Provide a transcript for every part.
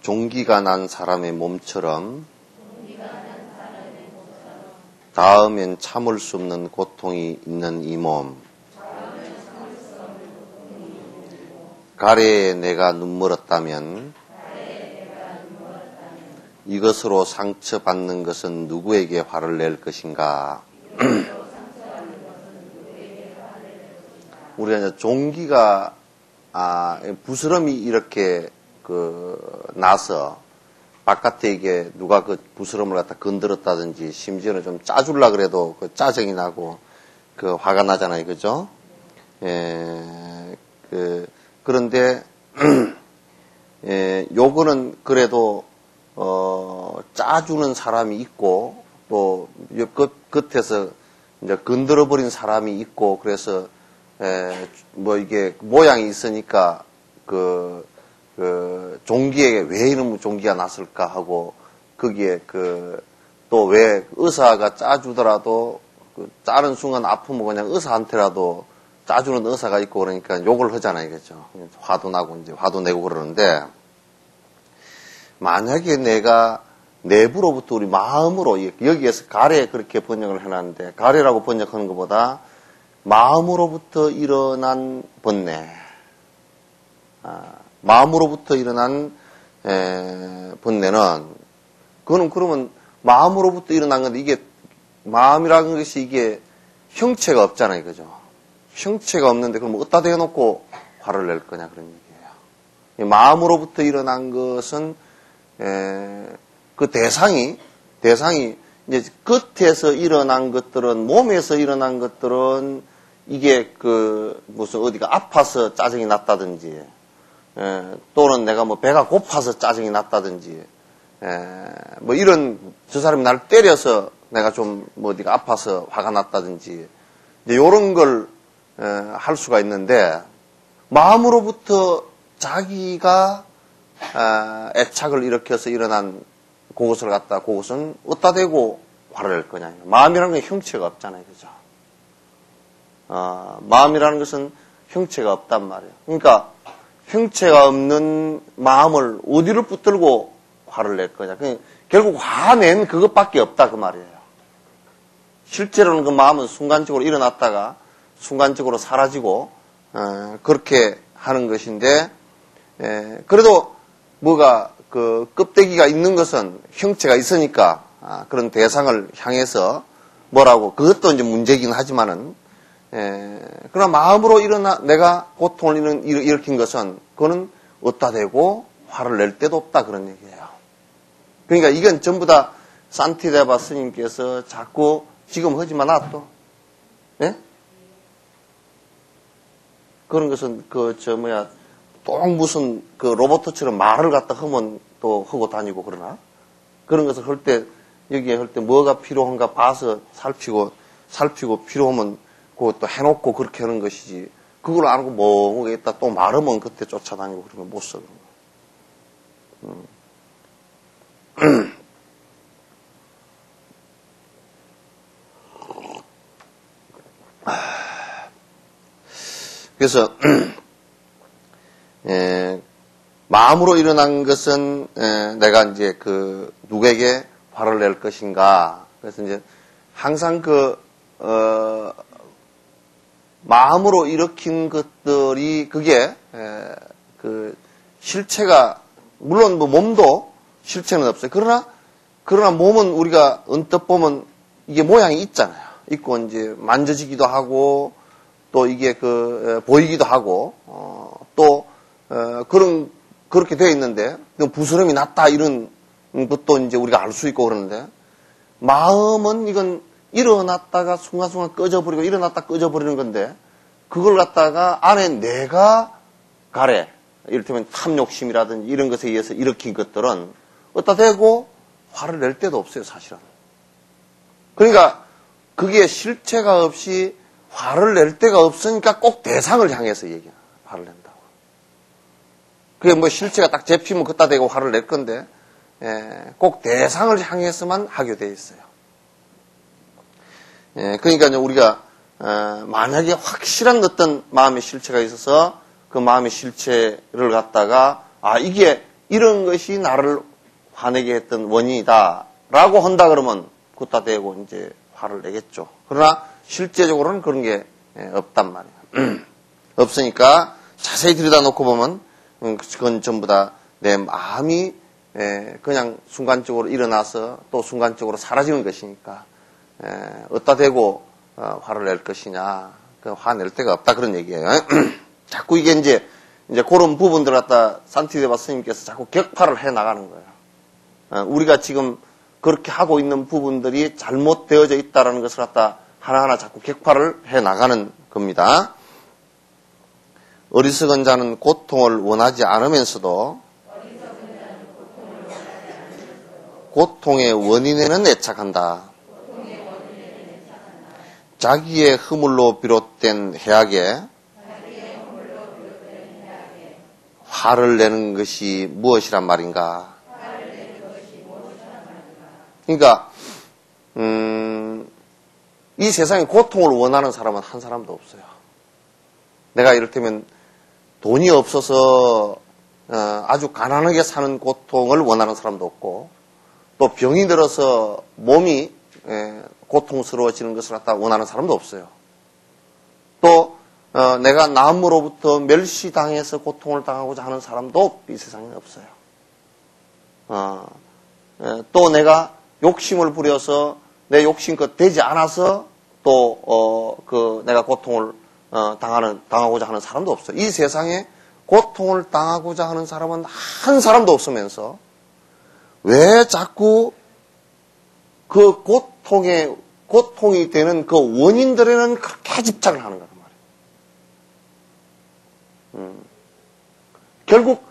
종기가 난 사람의 몸처럼 닿으면 참을 수 없는 고통이 있는 이 몸. 가래에 내가 눈물었다면 이것으로 상처받는 것은 누구에게 화를 낼 것인가? 우리가 이제 종기가 부스럼이 이렇게 나서 바깥에 이게 누가 그 부스럼을 갖다 건드렸다든지 심지어는 좀 짜줄라 그래도 그 짜증이 나고 그 화가 나잖아요, 그죠? 그런데 요거는 그래도 짜주는 사람이 있고 또 끝에서 이제 건드려버린 사람이 있고 그래서 이게 모양이 있으니까 종기에 왜 이런 종기가 났을까 하고 거기에 또 왜 의사가 짜주더라도 짜는 순간 아프면 그냥 의사한테라도 짜주는 의사가 있고 그러니까 욕을 하잖아요, 그죠? 화도 나고 이제 화도 내고 그러는데 만약에 내가 내부로부터 우리 마음으로 여기에서 가래 그렇게 번역을 해놨는데 가래라고 번역하는 것보다 마음으로부터 일어난 번뇌, 마음으로부터 일어난 번뇌는 그거는 그러면 마음으로부터 일어난 건데 이게 마음이라는 것이 이게 형체가 없잖아요, 그죠? 형체가 없는데 그럼 어디다 대놓고 화를 낼 거냐 그런 얘기예요. 마음으로부터 일어난 것은 그 대상이 이제 끝에서 일어난 것들은 몸에서 일어난 것들은 이게 무슨 어디가 아파서 짜증이 났다든지 또는 내가 뭐 배가 고파서 짜증이 났다든지 뭐 이런 저 사람이 날 때려서 내가 좀 뭐 어디가 아파서 화가 났다든지 이제 요런 걸 할 수가 있는데 마음으로부터 자기가 애착을 일으켜서 일어난 그것을 갖다 그것은 어디다 대고 화를 낼 거냐. 마음이라는 건 형체가 없잖아요, 그죠? 마음이라는 것은 형체가 없단 말이에요. 그러니까 형체가 없는 마음을 어디를 붙들고 화를 낼 거냐. 결국 화낸 그것밖에 없다 그 말이에요. 실제로는 그 마음은 순간적으로 일어났다가 순간적으로 사라지고 그렇게 하는 것인데 그래도 뭐가 껍데기가 있는 것은 형체가 있으니까 그런 대상을 향해서 뭐라고 그것도 이제 문제긴 하지만은 그러나 마음으로 내가 고통을 일으킨 것은 그거는 어디다 대고 화를 낼 데도 없다 그런 얘기예요. 그러니까 이건 전부 다 산티데바 스님께서 자꾸 지금 하지 마나 또 그런 것은 또 무슨 로봇처럼 말을 갖다 하면 또 하고 다니고 그러나 그런 것을 할 때 여기에 할 때 뭐가 필요한가 봐서 살피고 필요하면 그것도 해놓고 그렇게 하는 것이지 그걸 안 하고 뭐 있다 또 말하면 그때 쫓아다니고 그러면 못 써 그런 거. 그래서 마음으로 일어난 것은 내가 이제 누구에게 화를 낼 것인가. 그래서 이제 항상 마음으로 일으킨 것들이 그게 실체가 물론 뭐 몸도 실체는 없어요. 그러나 몸은 우리가 언뜻 보면 이게 모양이 있잖아요. 있고 이제 만져지기도 하고 또 이게 보이기도 하고 또 그렇게 되어 있는데 부스럼이 났다 이런 것도 이제 우리가 알 수 있고 그러는데 마음은 이건 일어났다가 순간순간 꺼져버리고 일어났다 꺼져버리는 건데 그걸 갖다가 안에 내가 가래 이를테면 탐욕심이라든지 이런 것에 의해서 일으킨 것들은 어디다 대고 화를 낼 데도 없어요 사실은. 그러니까 그게 실체가 없이 화를 낼 데가 없으니까 꼭 대상을 향해서 화를 낸다고. 그게 뭐 실체가 딱 잡히면 그따 대고 화를 낼 건데 꼭 대상을 향해서만 하게 돼 있어요. 그러니까 우리가 만약에 확실한 어떤 마음의 실체가 있어서 그 마음의 실체를 갖다가 이게 이런 것이 나를 화내게 했던 원인이다라고 한다 그러면 굿다 대고 이제 화를 내겠죠. 그러나 실제적으로는 그런 게 없단 말이에요. 없으니까 자세히 들여다놓고 보면 그건 전부 다 내 마음이 그냥 순간적으로 일어나서 또 순간적으로 사라지는 것이니까 어디다 대고 화를 낼 것이냐. 그 화낼 데가 없다 그런 얘기예요. 자꾸 이게 이제 그런 부분들 갖다 산티데바 스님께서 자꾸 격파를 해 나가는 거예요. 우리가 지금 그렇게 하고 있는 부분들이 잘못되어져 있다는 것을 갖다 하나하나 자꾸 격파를 해 나가는 겁니다. 어리석은 자는 고통을 원하지 않으면서도 고통의 원인에는 애착한다. 자기의 허물로 비롯된 해악에 화를 내는 것이 무엇이란 말인가? 그러니까 이 세상에 고통을 원하는 사람은 한 사람도 없어요. 내가 이를테면 돈이 없어서 아주 가난하게 사는 고통을 원하는 사람도 없고 또 병이 들어서 몸이 고통스러워지는 것을 갖다 원하는 사람도 없어요. 또 내가 남으로부터 멸시당해서 고통을 당하고자 하는 사람도 이 세상에 없어요. 또 내가 욕심을 부려서 내 욕심껏 되지 않아서 또 내가 고통을 당하고자 하는 사람도 없어요. 이 세상에 고통을 당하고자 하는 사람은 한 사람도 없으면서 왜 자꾸 그 고통이 되는 그 원인들에는 그렇게 집착을 하는 거란 말이에요. 결국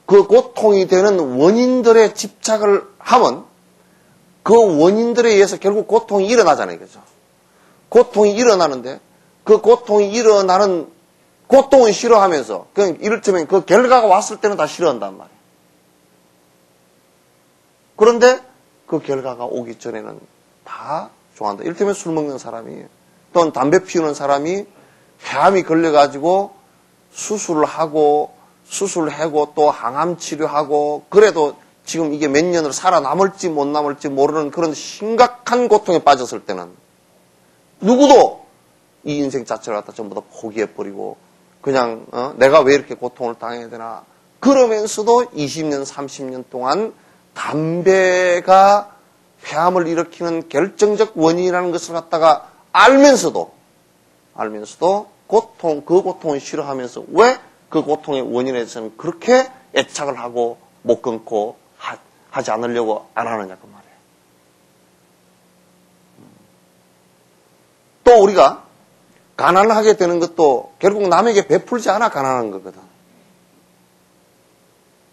그 고통이 되는 원인들에 집착을 하면 그 원인들에 의해서 결국 고통이 일어나잖아요. 그죠? 고통이 일어나는데 그 고통이 일어나는 고통은 싫어하면서 이를테면 그 결과가 왔을 때는 다 싫어한단 말이에요. 그런데 그 결과가 오기 전에는 다 좋아한다. 이를테면 술 먹는 사람이 또는 담배 피우는 사람이 폐암이 걸려가지고 수술을 하고 또 항암 치료하고 그래도 지금 이게 몇 년을 살아남을지 못 남을지 모르는 그런 심각한 고통에 빠졌을 때는 누구도 이 인생 자체를 갖다 전부 다 포기해버리고 그냥 내가 왜 이렇게 고통을 당해야 되나 그러면서도 20년 30년 동안 담배가 폐암을 일으키는 결정적 원인이라는 것을 갖다가 알면서도 그 고통을 싫어하면서 왜 그 고통의 원인에 대해서는 그렇게 애착을 하고 못 끊고 하지 않으려고 안 하느냐 그 말이에요. 또 우리가 가난을 하게 되는 것도 결국 남에게 베풀지 않아 가난한 거거든.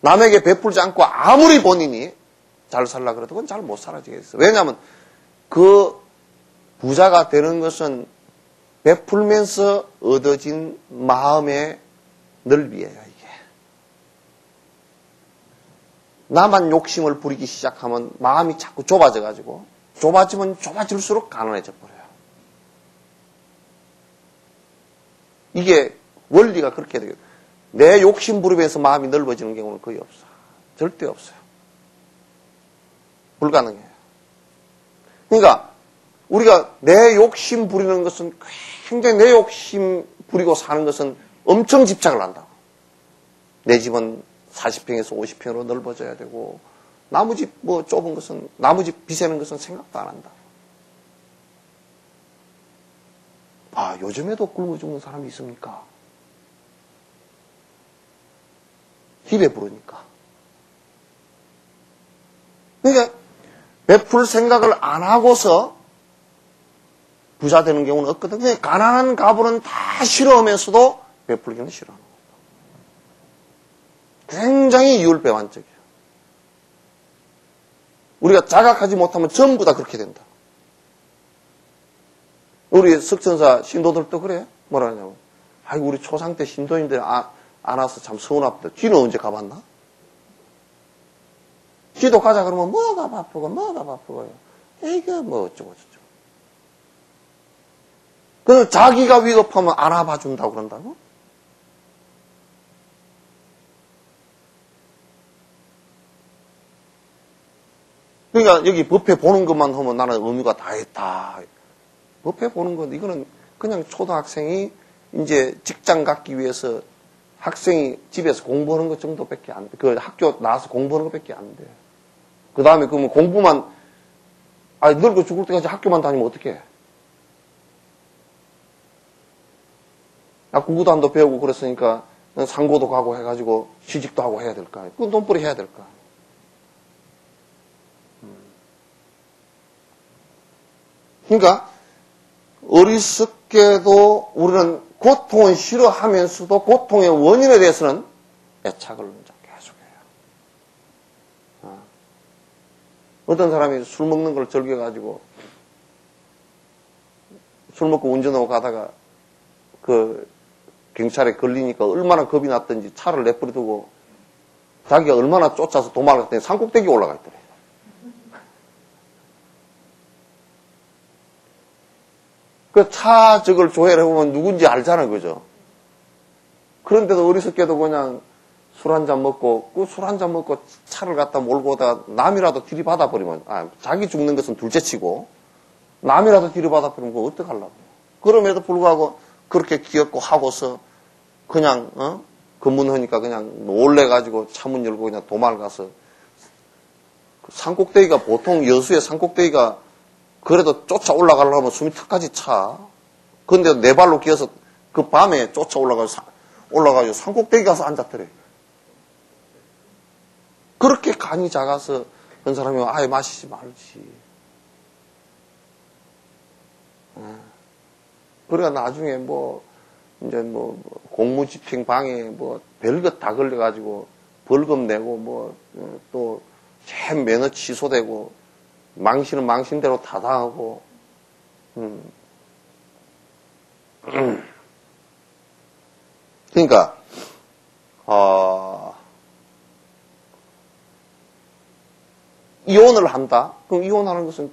남에게 베풀지 않고 아무리 본인이 잘 살라 그래도 그건 잘 못 살아지겠어. 왜냐하면 그 부자가 되는 것은 베풀면서 얻어진 마음의 넓이에요, 이게. 나만 욕심을 부리기 시작하면 마음이 자꾸 좁아져가지고 좁아지면 좁아질수록 가난해져 버려요. 이게 원리가 그렇게 되거든요. 내 욕심 부리면서 마음이 넓어지는 경우는 거의 없어. 절대 없어요. 불가능해요. 그러니까 우리가 내 욕심 부리는 것은 굉장히 내 욕심 부리고 사는 것은 엄청 집착을 한다고. 내 집은 40평에서 50평으로 넓어져야 되고 나무 집 좁은 것은 나무 집 비세는 것은 생각도 안 한다. 요즘에도 굶어 죽는 사람이 있습니까? 입에 부르니까. 그러니까 베풀 생각을 안 하고서 부자 되는 경우는 없거든요. 그러니까 가난한 가부는 다 싫어하면서도 베풀기는 싫어하는 거예요. 굉장히 이율배반적이에요. 우리가 자각하지 못하면 전부 다 그렇게 된다. 우리 석천사 신도들도 그래. 뭐라 하냐면 우리 초상 때 신도인들 안 와서 참 서운합니다. 지는 언제 가봤나? 지도 가자 그러면 뭐가 바쁘고요. 이게 뭐 어쩌고 저쩌고. 그래서 자기가 위급하면 안 와봐준다고 그런다고? 그러니까 여기 법회 보는 것만 하면 나는 의무가 다 했다. 법회 보는 건 이거는 그냥 초등학생이 이제 직장 갖기 위해서 학생이 집에서 공부하는 것 정도밖에 안 돼. 그 학교 나와서 공부하는 것밖에 안 돼. 그 다음에 그러면 공부만, 늙고 죽을 때까지 학교만 다니면 어떡해? 구구단도 배우고 그랬으니까 상고도 가고 해가지고 취직도 하고 해야 될까? 그건 돈벌이 해야 될까? 그러니까 어리석게도 우리는 고통은 싫어하면서도 고통의 원인에 대해서는 애착을 계속해요. 어떤 사람이 술 먹는 걸 즐겨가지고 술 먹고 운전하고 가다가 그 경찰에 걸리니까 얼마나 겁이 났던지 차를 내버려두고 자기가 얼마나 쫓아서 도망을 갔더니 산꼭대기에 올라가 있더래요. 그 차 저걸 조회를 해보면 누군지 알잖아요, 그죠? 그런데도 어리석게도 그냥 술 한잔 먹고, 그 술 한잔 먹고 차를 갖다 몰고 오다가 남이라도 들이받아 버리면, 자기 죽는 것은 둘째 치고, 남이라도 들이받아 버리면 그거 어떡하려고. 그럼에도 불구하고 그렇게 귀엽고 하고서 그냥, 근무하니까 그냥 놀래가지고 차문 열고 그냥 도망을 가서, 산꼭대기가 보통 여수의 산꼭대기가 그래도 쫓아 올라가려면 숨이 턱까지 차. 근데 네 발로 기어서 그 밤에 쫓아 올라가지고 산꼭대기 가서 앉았더래. 그렇게 간이 작아서 한 사람이 아예 마시지 말지. 그러니까 나중에 이제 공무집행 방해 별것 다 걸려가지고 벌금 내고 또 매너 취소되고 망신은 망신대로 다 당하고, 그러니까, 이혼을 한다? 그럼 이혼하는 것은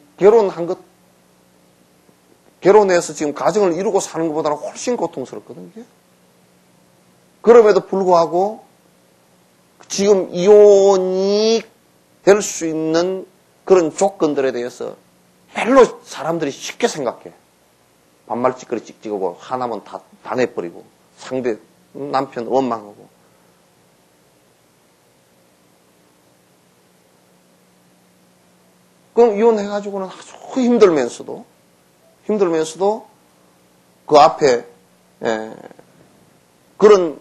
결혼해서 지금 가정을 이루고 사는 것보다는 훨씬 고통스럽거든요. 그럼에도 불구하고, 지금 이혼이 될 수 있는 그런 조건들에 대해서 별로 사람들이 쉽게 생각해. 반말짓거리 찍찍하고 하나면 다 내버리고 상대 남편 원망하고. 그럼 이혼해가지고는 아주 힘들면서도 그 앞에 그런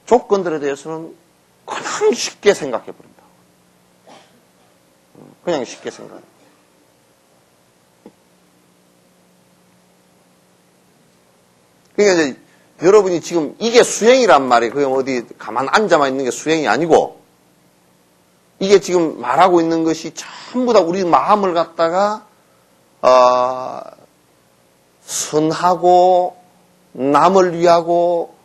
조건들에 대해서는 그냥 쉽게 생각해버린다. 그냥 쉽게 생각해. 그러니까 이제 여러분이 지금 이게 수행이란 말이에요. 그냥 어디 가만 앉아만 있는 게 수행이 아니고, 이게 지금 말하고 있는 것이 전부 다 우리 마음을 갖다가 선하고 남을 위하고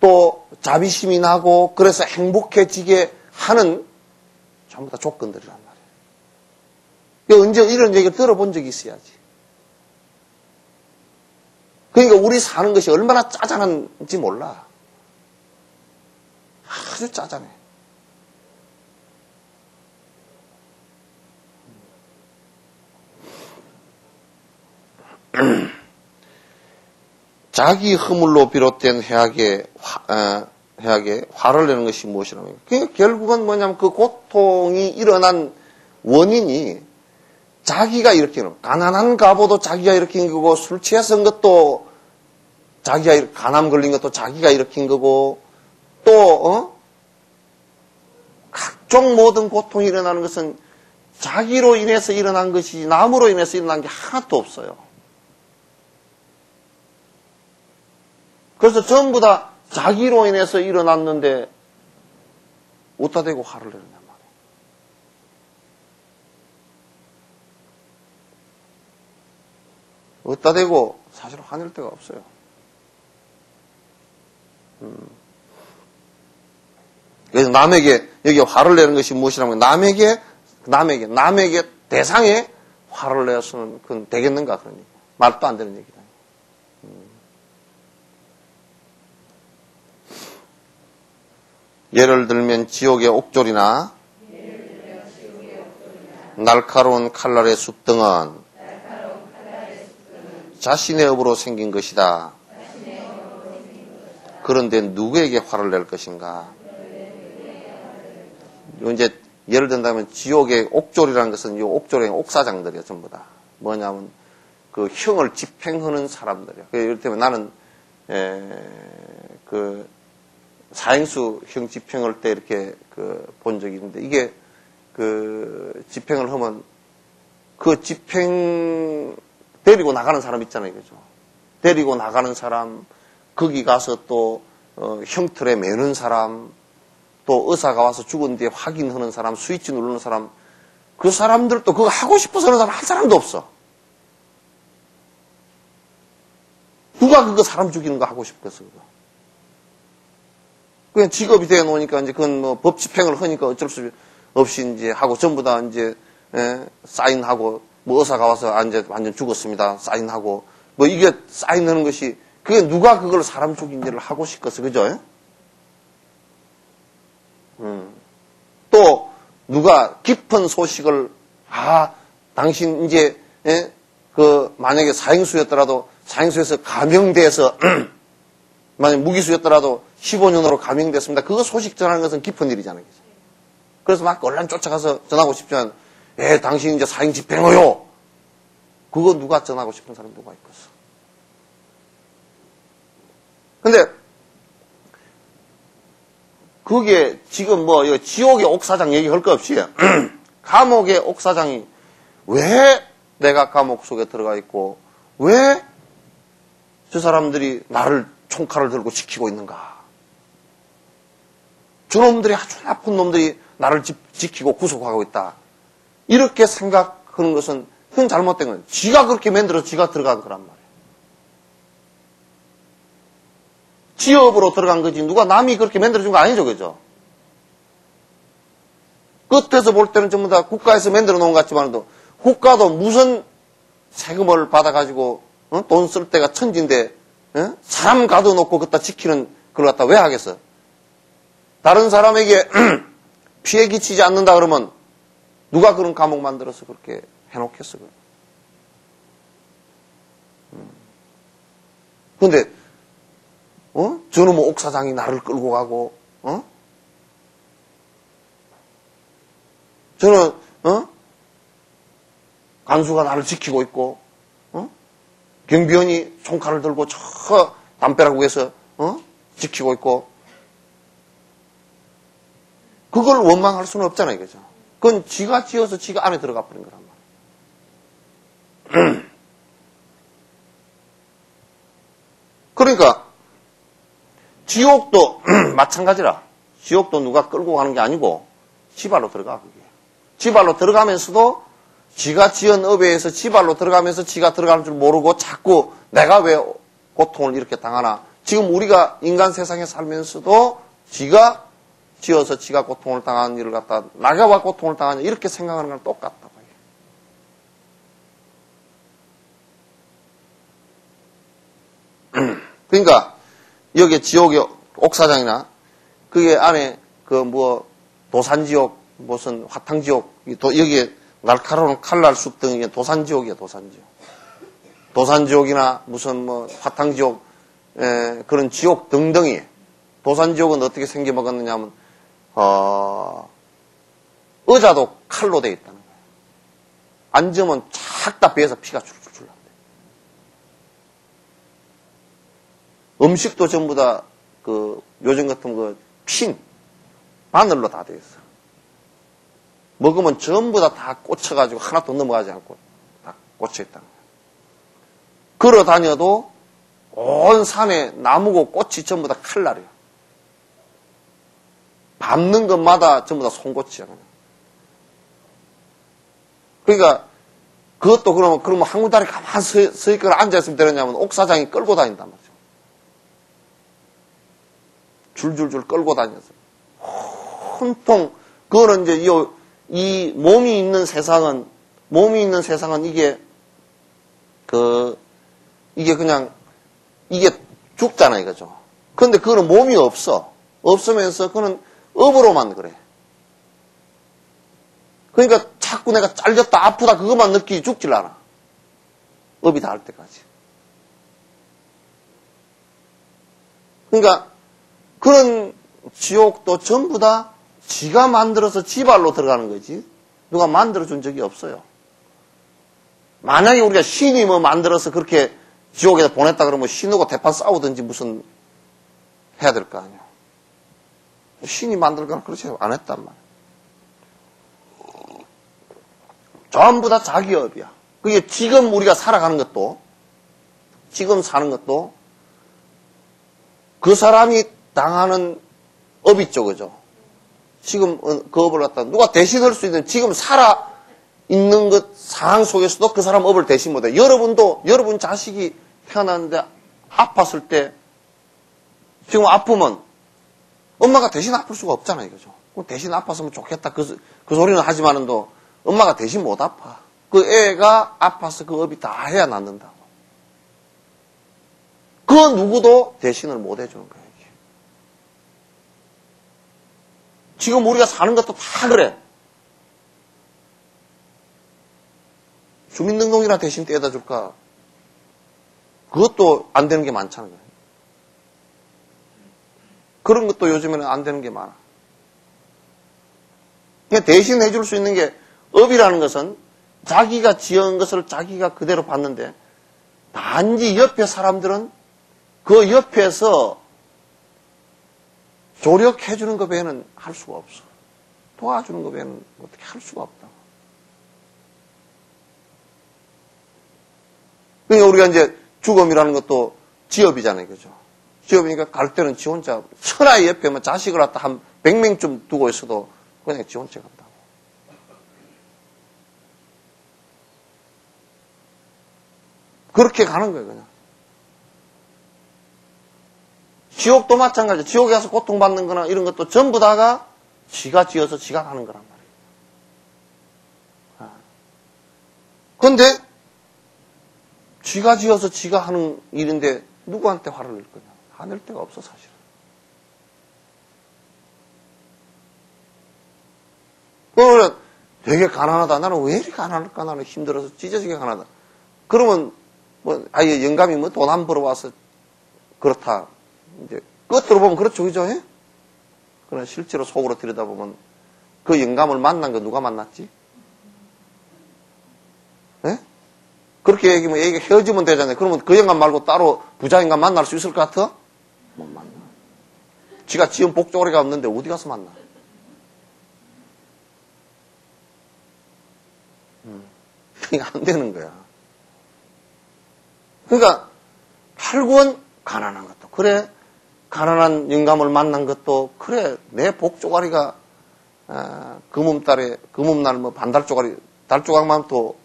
또 자비심이 나고 그래서 행복해지게 하는 전부 다 조건들이란 말이에요. 언제 이런 얘기를 들어본 적이 있어야지. 그러니까 우리 사는 것이 얼마나 짜잔한지 몰라. 아주 짜잔해. 자기 허물로 비롯된 해악에 화를 내는 것이 무엇이라면, 그러니까 결국은 뭐냐면 그 고통이 일어난 원인이 자기가 일으키는, 가난한 가보도 자기가 일으킨 거고, 술 취해서 한 것도 자기가, 간암 걸린 것도 자기가 일으킨 거고, 또, 각종 모든 고통이 일어나는 것은 자기로 인해서 일어난 것이 남으로 인해서 일어난 게 하나도 없어요. 그래서 전부 다 자기로 인해서 일어났는데, 어디다 대고 화를 내느냐 말이에요. 어디다 대고 사실 화낼 데가 없어요. 그래서 남에게, 여기 화를 내는 것이 무엇이라면, 남에게 대상에 화를 내서는 그건 되겠는가, 그런 얘기. 말도 안 되는 얘기다. 예를 들면 지옥의 옥졸이나 날카로운 칼날의 숫등은 자신의 업으로 생긴 것이다. 그런데 누구에게 화를 낼 것인가? 이제 예를 든다면 지옥의 옥졸이라는 것은 이 옥졸의 옥사장들이에요, 전부 다. 뭐냐면 그 형을 집행하는 사람들이에요. 이를테면 나는 그 사행수 형 집행할 때 이렇게 본 적이 있는데 이게 그 집행을 하면 그 집행 데리고 나가는 사람 있잖아요, 그죠? 데리고 나가는 사람, 거기 가서 또 형틀에 매는 사람, 또 의사가 와서 죽은 뒤에 확인하는 사람, 스위치 누르는 사람, 그 사람들도 그거 하고 싶어서 하는 사람 한 사람도 없어. 누가 그거 사람 죽이는 거 하고 싶겠어, 그거. 그냥 직업이 되어 놓으니까 이제 그건 뭐 법 집행을 하니까 어쩔 수 없이 이제 하고 전부 다 이제 사인하고 뭐 의사가 와서 이제 완전 죽었습니다. 사인하고 뭐 이게 사인하는 것이 그게 누가 그걸 사람 죽인 일을 하고 싶겠어, 그죠? 또 누가 깊은 소식을 당신 이제 그 만약에 사형수였더라도 사형수에서 감형돼서 만약 무기수였더라도 15년으로 감형됐습니다. 그거 소식 전하는 것은 깊은 일이잖아요. 그래서 막 언란 쫓아가서 전하고 싶지만 당신 이제 사형 집행해요. 그거 누가 전하고 싶은 사람 누가 있겠어. 근데 그게 지금 뭐 지옥의 옥사장 얘기할 거 없이 감옥의 옥사장이 왜 내가 감옥 속에 들어가 있고 왜 저 사람들이 나를 총칼을 들고 지키고 있는가. 저놈들이 아주 나쁜 놈들이 나를 지키고 구속하고 있다. 이렇게 생각하는 것은 그건 잘못된 거예요. 지가 그렇게 만들어서 지가 들어간 거란 말이에요. 지업으로 들어간 거지 누가 남이 그렇게 만들어준 거 아니죠, 그죠? 끝에서 볼 때는 전부 다 국가에서 만들어 놓은 것 같지만도 국가도 무슨 세금을 받아가지고 돈 쓸 때가 천진데 사람 가둬놓고 그따 지키는 그걸 갖다 왜 하겠어? 다른 사람에게 피해 끼치지 않는다 그러면 누가 그런 감옥 만들어서 그렇게 해놓겠어? 근데 저놈의 옥사장이 나를 끌고 가고 저는 간수가 나를 지키고 있고 경비원이 총칼을 들고 저 담벼락 위에서 지키고 있고 그걸 원망할 수는 없잖아요, 그죠? 그건 지가 지어서 지가 안에 들어가 버린 거란 말이에요. 그러니까 지옥도 마찬가지라. 지옥도 누가 끌고 가는 게 아니고 지발로 들어가, 그게. 지발로 들어가면서도 지가 지은 업에 의해서 지발로 들어가면서 지가 들어가는 줄 모르고 자꾸 내가 왜 고통을 이렇게 당하나. 지금 우리가 인간 세상에 살면서도 지가 지어서 지가 고통을 당하는 일을 갖다 나가 와 고통을 당하냐 이렇게 생각하는 거랑 똑같다. 그러니까 여기 지옥의 옥사장이나 그게 안에 그 뭐 도산지옥 무슨 화탕지옥 여기에 날카로운 칼날 숲 등이 도산지옥이야, 도산지옥. 도산지옥이나 무슨 뭐 화탕지옥 그런 지옥 등등이 도산지옥은 어떻게 생겨먹었느냐 하면 의자도 칼로 되어 있다는 거예요. 앉으면 착 다 배에서 피가 줄줄 난대. 음식도 전부 다 그 요즘 같은 그 핀 바늘로 다 되어 있어. 먹으면 전부 다 꽂혀가지고 하나도 넘어가지 않고 다 꽂혀있다는 거예요. 걸어 다녀도 온 산에 나무고 꽃이 전부 다 칼날이에요. 밟는 것마다 전부 다 송곳이야. 그러니까 그것도 그러면 한 군데 가만히 서 있거나 앉아있으면 되느냐면 옥사장이 끌고 다닌단 말이죠. 줄줄줄 끌고 다녀서 온통 그거는 이제 이 몸이 있는 세상은 이게 이게 죽잖아요, 이거죠. 그런데 그거는 몸이 없으면서 그거는 업으로만 그래. 그러니까 자꾸 내가 잘렸다, 아프다, 그것만 느끼지 죽질 않아. 업이 닿을 때까지. 그러니까, 그런 지옥도 전부 다 지가 만들어서 지발로 들어가는 거지. 누가 만들어준 적이 없어요. 만약에 우리가 신이 뭐 만들어서 그렇게 지옥에서 보냈다 그러면 신하고 대판 싸우든지 무슨 해야 될 거 아니야. 신이 만들거나 그렇지 안 했단 말이야. 전부 다 자기 업이야. 그게 지금 우리가 살아가는 것도, 지금 사는 것도 그 사람이 당하는 업이 있죠, 그죠? 지금 그 업을 갖다 누가 대신할 수 있는, 지금 살아 있는 것 상황 속에서도 그 사람 업을 대신 못해. 여러분도, 여러분 자식이 태어났는데 아팠을 때, 지금 아프면 엄마가 대신 아플 수가 없잖아요, 그죠? 대신 아팠으면 좋겠다. 그 소리는 하지만은도 엄마가 대신 못 아파. 그 애가 아파서 그 업이 다 해야 낫는다고. 그 누구도 대신을 못 해주는 거예요, 이게. 지금 우리가 사는 것도 다 그래. 주민등록이나 대신 떼다 줄까? 그것도 안 되는 게 많잖아요. 그런 것도 요즘에는 안 되는 게 많아. 그냥 대신 해줄 수 있는 게, 업이라는 것은 자기가 지은 것을 자기가 그대로 봤는데, 단지 옆에 사람들은 그 옆에서 조력해주는 것 외에는 할 수가 없어. 도와주는 것 외에는 어떻게 할 수가 없다. 그러니까 우리가 이제 죽음이라는 것도 지업이잖아요, 그죠? 지업이니까 갈 때는 지 혼자, 천하의 옆에 뭐 자식을 갖다 한 100명쯤 두고 있어도 그냥 지 혼자 간다고. 그렇게 가는 거예요, 그냥. 지옥도 마찬가지예요. 지옥에 가서 고통받는 거나 이런 것도 전부 다가 지가 지어서 지가 가는 거란 말이에요. 그런데 지가 지어서 지가 하는 일인데 누구한테 화를 낼 거냐? 화낼 데가 없어, 사실은. 그러면 되게 가난하다. 나는 왜 이렇게 가난할까? 나는 힘들어서 찢어지게 가난하다. 그러면 뭐 아예 영감이 뭐 돈 안 벌어와서 그렇다. 이제 끝으로 보면 그렇죠, 그죠? 예? 그러나 실제로 속으로 들여다보면 그 영감을 만난 거 누가 만났지? 예? 그렇게 얘기하면 얘기가 헤어지면 되잖아요. 그러면 그 영감 말고 따로 부자 영감 만날 수 있을 것 같아? 못 만나. 지가 지은 복조리가 없는데 어디 가서 만나? 그러니까 안 되는 거야. 그러니까 결국은 가난한 것도 그래, 가난한 영감을 만난 것도 그래, 내 복조가리가 금음날 뭐 반달조가리, 달조각만 또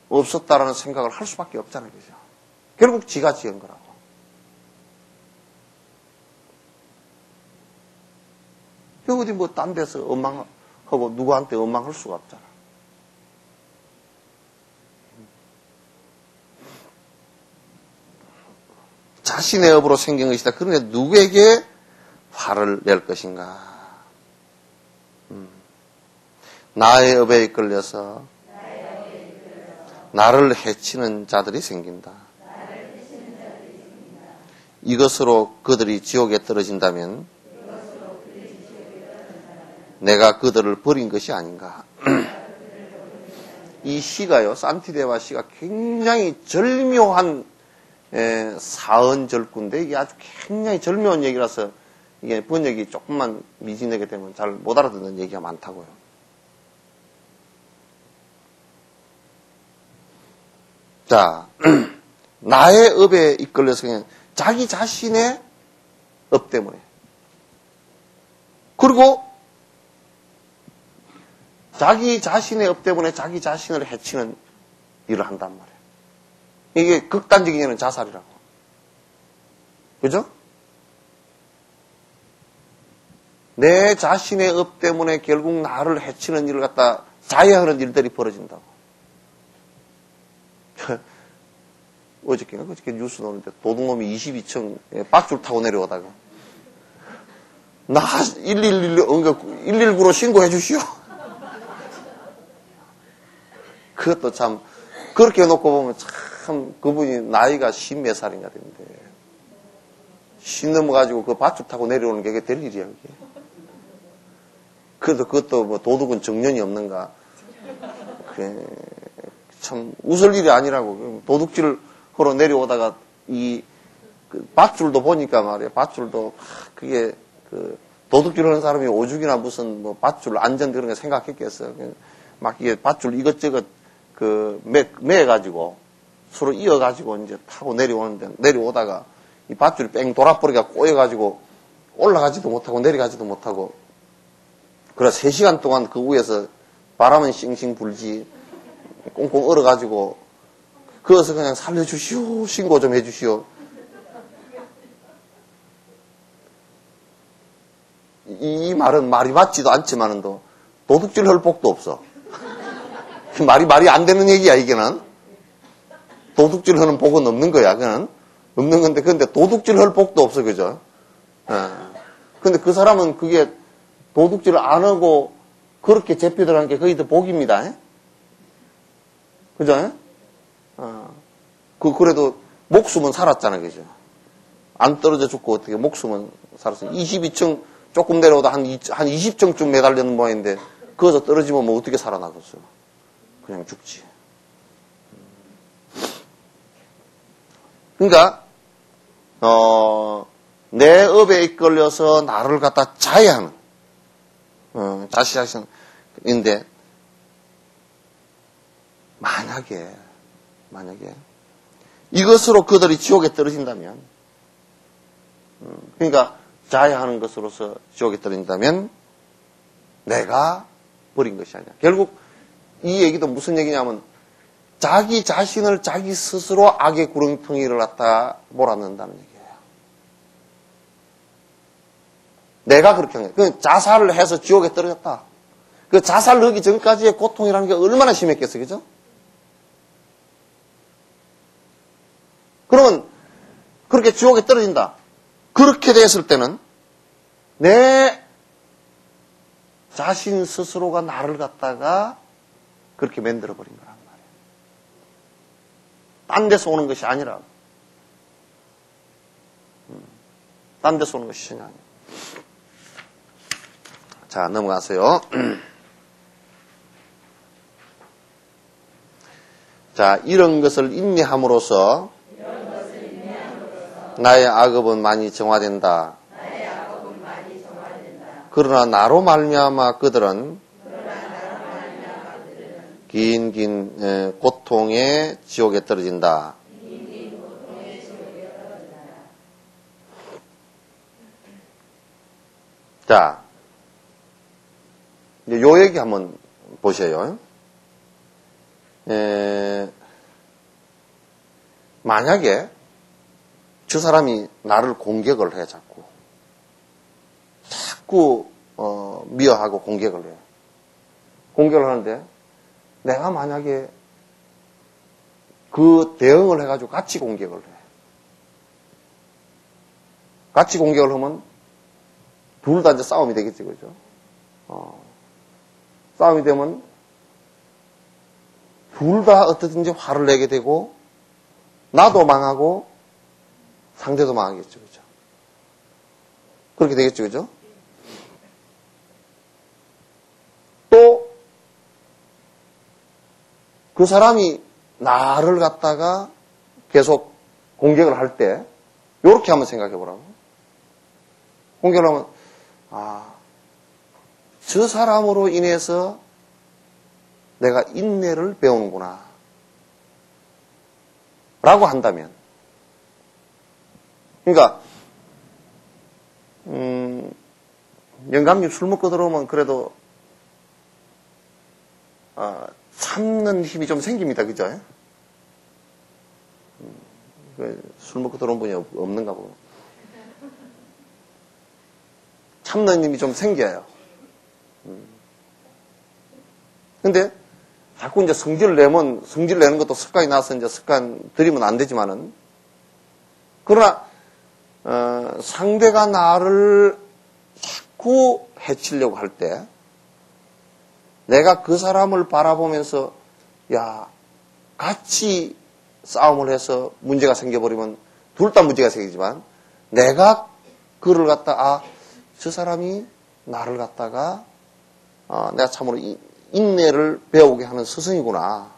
없었다라는 생각을 할 수밖에 없잖아요, 그죠? 결국 지가 지은 거라고. 어디 뭐 딴 데서 원망하고 누구한테 원망할 수가 없잖아. 자신의 업으로 생긴 것이다. 그런데 누구에게 화를 낼 것인가? 나의 업에 이끌려서 나를 해치는 자들이 생긴다. 이것으로 그들이 지옥에 떨어진다면 내가 그들을 버린 것이 아닌가. 이 시가요, 산티데와 시가 굉장히 절묘한 사언절구인데 이게 아주 굉장히 절묘한 얘기라서 이게 번역이 조금만 미진하게 되면 잘 못 알아듣는 얘기가 많다고요. 자, 나의 업에 이끌려서 그냥 자기 자신의 업 때문에. 그리고 자기 자신의 업 때문에 자기 자신을 해치는 일을 한단 말이에요. 이게 극단적인 예는 자살이라고. 그죠? 내 자신의 업 때문에 결국 나를 해치는 일을 갖다 자해하는 일들이 벌어진다고. 어저께 뉴스 나오는데 도둑놈이 22층 빡줄 타고 내려오다가 나 119로 신고해 주시오. 그것도 참, 그렇게 놓고 보면 참, 그분이 나이가 10몇 살인가 되는데, 10 넘어가지고 그 밧줄 타고 내려오는 게 될 일이야, 그게. 그래도 그것도 뭐 도둑은 정년이 없는가. 그래, 참, 웃을 일이 아니라고. 도둑질 하러 내려오다가 그 밧줄도 보니까 말이야, 밧줄도, 그게, 도둑질 하는 사람이 오죽이나 무슨 뭐 밧줄 안전 그런 거 생각했겠어. 막 이게 밧줄 이것저것 매가지고 서로 이어가지고 이제 타고 내려오다가 이 밧줄이 뺑 돌아버리가 꼬여가지고 올라가지도 못하고 내려가지도 못하고 그래 3시간 동안 그 위에서 바람은 싱싱 불지 꽁꽁 얼어가지고 그것을 그냥 살려주시오 신고 좀 해주시오. 이 말은 말이 맞지도 않지만은도 도둑질 할 복도 없어. 말이 안 되는 얘기야, 이게는. 도둑질 하는 복은 없는 거야, 그는. 없는 건데, 근데 도둑질 할 복도 없어, 그죠? 예. 근데 그 사람은 그게 도둑질을 안 하고 그렇게 제피들하는 게 거의 더 복입니다. 에? 그죠? 그래도 목숨은 살았잖아, 그죠? 안 떨어져 죽고 어떻게 목숨은 살았어. 22층 조금 내려오다 한 20층쯤 매달리는 모양인데, 거기서 떨어지면 뭐 어떻게 살아나겠어? 그냥 죽지. 그러니까, 내 업에 이끌려서 나를 갖다 자해하는, 자시자신인데, 만약에, 이것으로 그들이 지옥에 떨어진다면, 그러니까, 자해하는 것으로서 지옥에 떨어진다면 내가 버린 것이 아니야. 결국 이 얘기도 무슨 얘기냐면 자기 자신을 자기 스스로 악의 구렁텅이를 갖다 몰아넣는다는 얘기예요. 내가 그렇게 한 거예요. 그 자살을 해서 지옥에 떨어졌다. 그 자살을 하기 전까지의 고통이라는 게 얼마나 심했겠어요. 그죠? 그러면 그렇게 지옥에 떨어진다. 그렇게 됐을 때는 내 자신 스스로가 나를 갖다가 그렇게 만들어버린 거란 말이에요. 딴 데서 오는 것이 아니라. 딴 데서 오는 것이 아니라. 자, 넘어가세요. 자, 이런 것을 인내함으로써 나의 악업은 많이 정화된다. 그러나 나로 말미암아 그들은 긴 고통의 지옥에 떨어진다. 자, 이제 요 얘기 한번 보세요. 만약에 저 사람이 나를 공격을 해, 자꾸 미워하고 공격을 해. 공격을 하는데, 내가 만약에 그 대응을 해가지고 같이 공격을 해. 같이 공격을 하면, 둘 다 이제 싸움이 되겠지, 그죠? 싸움이 되면, 둘 다 어떻든지 화를 내게 되고, 나도 망하고, 상대도 망하겠죠, 그죠? 그렇게 되겠죠, 그죠? 또, 그 사람이 나를 갖다가 계속 공격을 할 때, 요렇게 한번 생각해 보라고. 공격을 하면, 저 사람으로 인해서 내가 인내를 배우는구나. 라고 한다면, 그러니까 영감님 술 먹고 들어오면 그래도 참는 힘이 좀 생깁니다. 그죠? 술 먹고 들어온 분이 없는가 보고. 참는 힘이 좀 생겨요. 근데 자꾸 이제 성질 내는 것도 습관이 나서 이제 습관 들이면 안 되지만은, 그러나 상대가 나를 자꾸 해치려고 할 때, 내가 그 사람을 바라보면서 야, 같이 싸움을 해서 문제가 생겨버리면 둘 다 문제가 생기지만 내가 그를 갖다 저 사람이 나를 갖다가 내가 참으로 인내를 배우게 하는 스승이구나.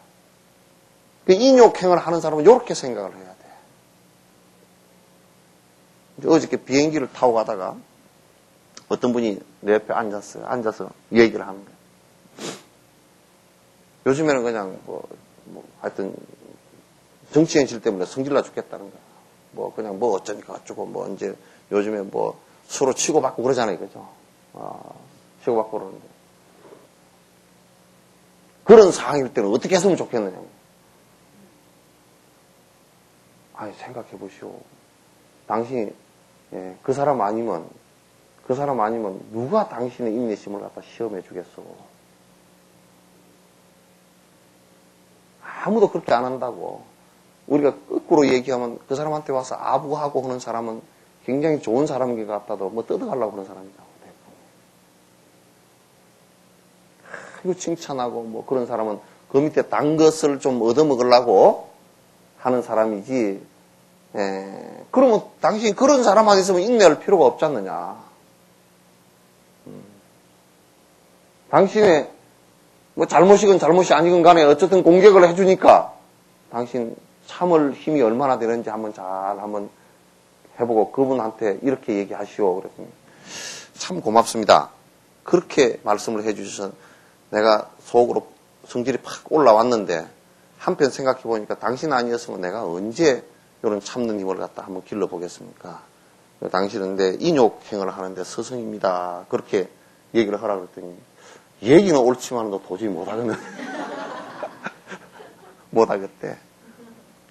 그 인욕행을 하는 사람은 이렇게 생각을 해야 돼. 어저께 비행기를 타고 가다가 어떤 분이 내 옆에 앉았어요. 앉아서 얘기를 하는 거예요. 요즘에는 그냥 하여튼 정치 현실 때문에 성질나 죽겠다는 거야. 그냥 어쩌니까 어쩌고 이제 요즘에 서로 치고받고 그러잖아요. 그죠? 치고받고 그러는데. 그런 상황일 때는 어떻게 했으면 좋겠느냐. 생각해 보시오. 당신이, 그 사람 아니면 누가 당신의 인내심을 갖다 시험해 주겠어. 아무도 그렇게 안 한다고. 우리가 거꾸로 얘기하면 그 사람한테 와서 아부하고 하는 사람은 굉장히 좋은 사람인 것 같아도 뜯어가려고 하는 사람이라고. 이거 칭찬하고 그런 사람은 그 밑에 단 것을 좀 얻어먹으려고 하는 사람이지. 그러면 당신이 그런 사람한테 있으면 인내할 필요가 없지 않느냐. 당신의 잘못이건 잘못이 아니건 간에 어쨌든 공격을 해주니까 당신 참을 힘이 얼마나 되는지 한번 해보고 그분한테 이렇게 얘기하시오. 그랬더니 참 고맙습니다. 그렇게 말씀을 해주셔서 내가 속으로 성질이 팍 올라왔는데 한편 생각해 보니까 당신 아니었으면 내가 언제 이런 참는 힘을 갖다 한번 길러보겠습니까? 당신은 내 인욕행을 하는데 스승입니다. 그렇게 얘기를 하라 그랬더니 얘기는 옳지만 너 도저히 못하겠네. 못하겠대.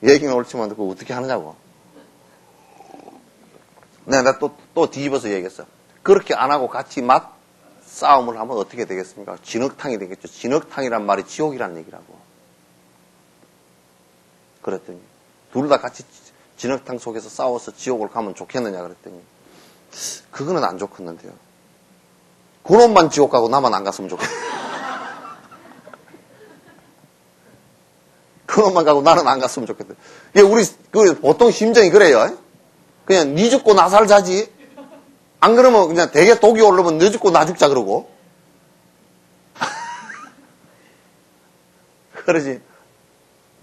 얘기는 옳지만 그거 어떻게 하느냐고. 내가 또 뒤집어서 얘기했어. 그렇게 안 하고 같이 싸움을 하면 어떻게 되겠습니까? 진흙탕이 되겠죠. 진흙탕이란 말이 지옥이란 얘기라고. 그랬더니 둘 다 같이 진흙탕 속에서 싸워서 지옥을 가면 좋겠느냐 그랬더니 그거는 안 좋겠는데요. 그놈만 지옥 가고 나만 안 갔으면 좋겠다. 그놈만 가고 나는 안 갔으면 좋겠다. 우리 보통 심정이 그래요. 그냥 니 죽고 나 살자지. 안 그러면 그냥 되게 독이 오르면 너 죽고 나 죽자 그러고. 그러지.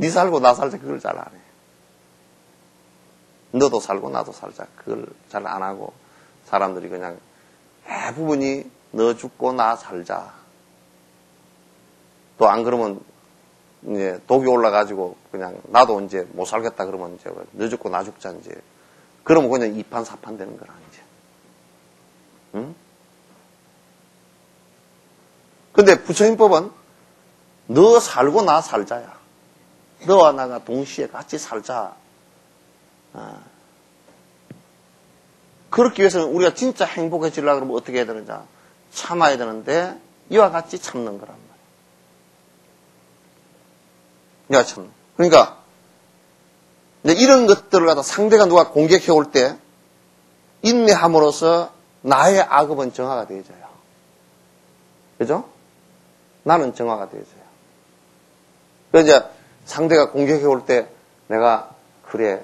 니 살고 나 살자 그걸 잘 안 해. 너도 살고 나도 살자 그걸 잘 안 하고 사람들이 그냥 대부분이 너 죽고 나 살자. 또 안 그러면 이제 독이 올라가지고 그냥 나도 이제 못 살겠다 그러면 이제 너 죽고 나 죽자 이제. 그러면 그냥 2판 4판 되는 거라 이제. 응? 근데 부처님법은 너 살고 나 살자야. 너와 나가 동시에 같이 살자. 그렇기 위해서는 우리가 진짜 행복해지려고 그러면 어떻게 해야 되느냐. 참아야 되는데 이와 같이 참는 거란 말이야. 이와 참는. 그러니까 이런 것들을 갖다 상대가 누가 공격해 올 때 인내함으로써 나의 악업은 정화가 되어져요. 그죠? 나는 정화가 되어져요. 그래서 이제 상대가 공격해 올 때 내가 그래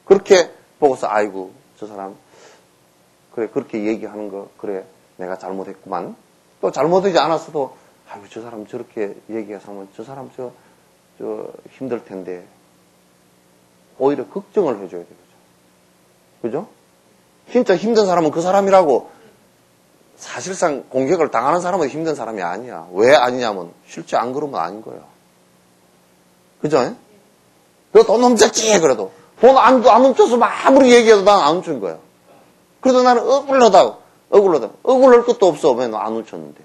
그렇게 보고서 아이고 저 사람 그래 그렇게 얘기하는 거 그래 내가 잘못했구만. 또 잘못하지 않았어도 아이고 저 사람 저렇게 얘기해서 하면 저 사람 저 힘들 텐데 오히려 걱정을 해줘야 되죠. 그죠? 진짜 힘든 사람은 그 사람이라고. 사실상 공격을 당하는 사람은 힘든 사람이 아니야. 왜 아니냐면 실제 안 그러면 아닌 거예요. 그죠? 너 돈 훔쳤지 그래도 돈 안 훔쳐서 아무리 얘기해도 난 안 훔친 거예요. 그래도 나는 억울할 것도 없어. 왜 너 안 훔쳤는데.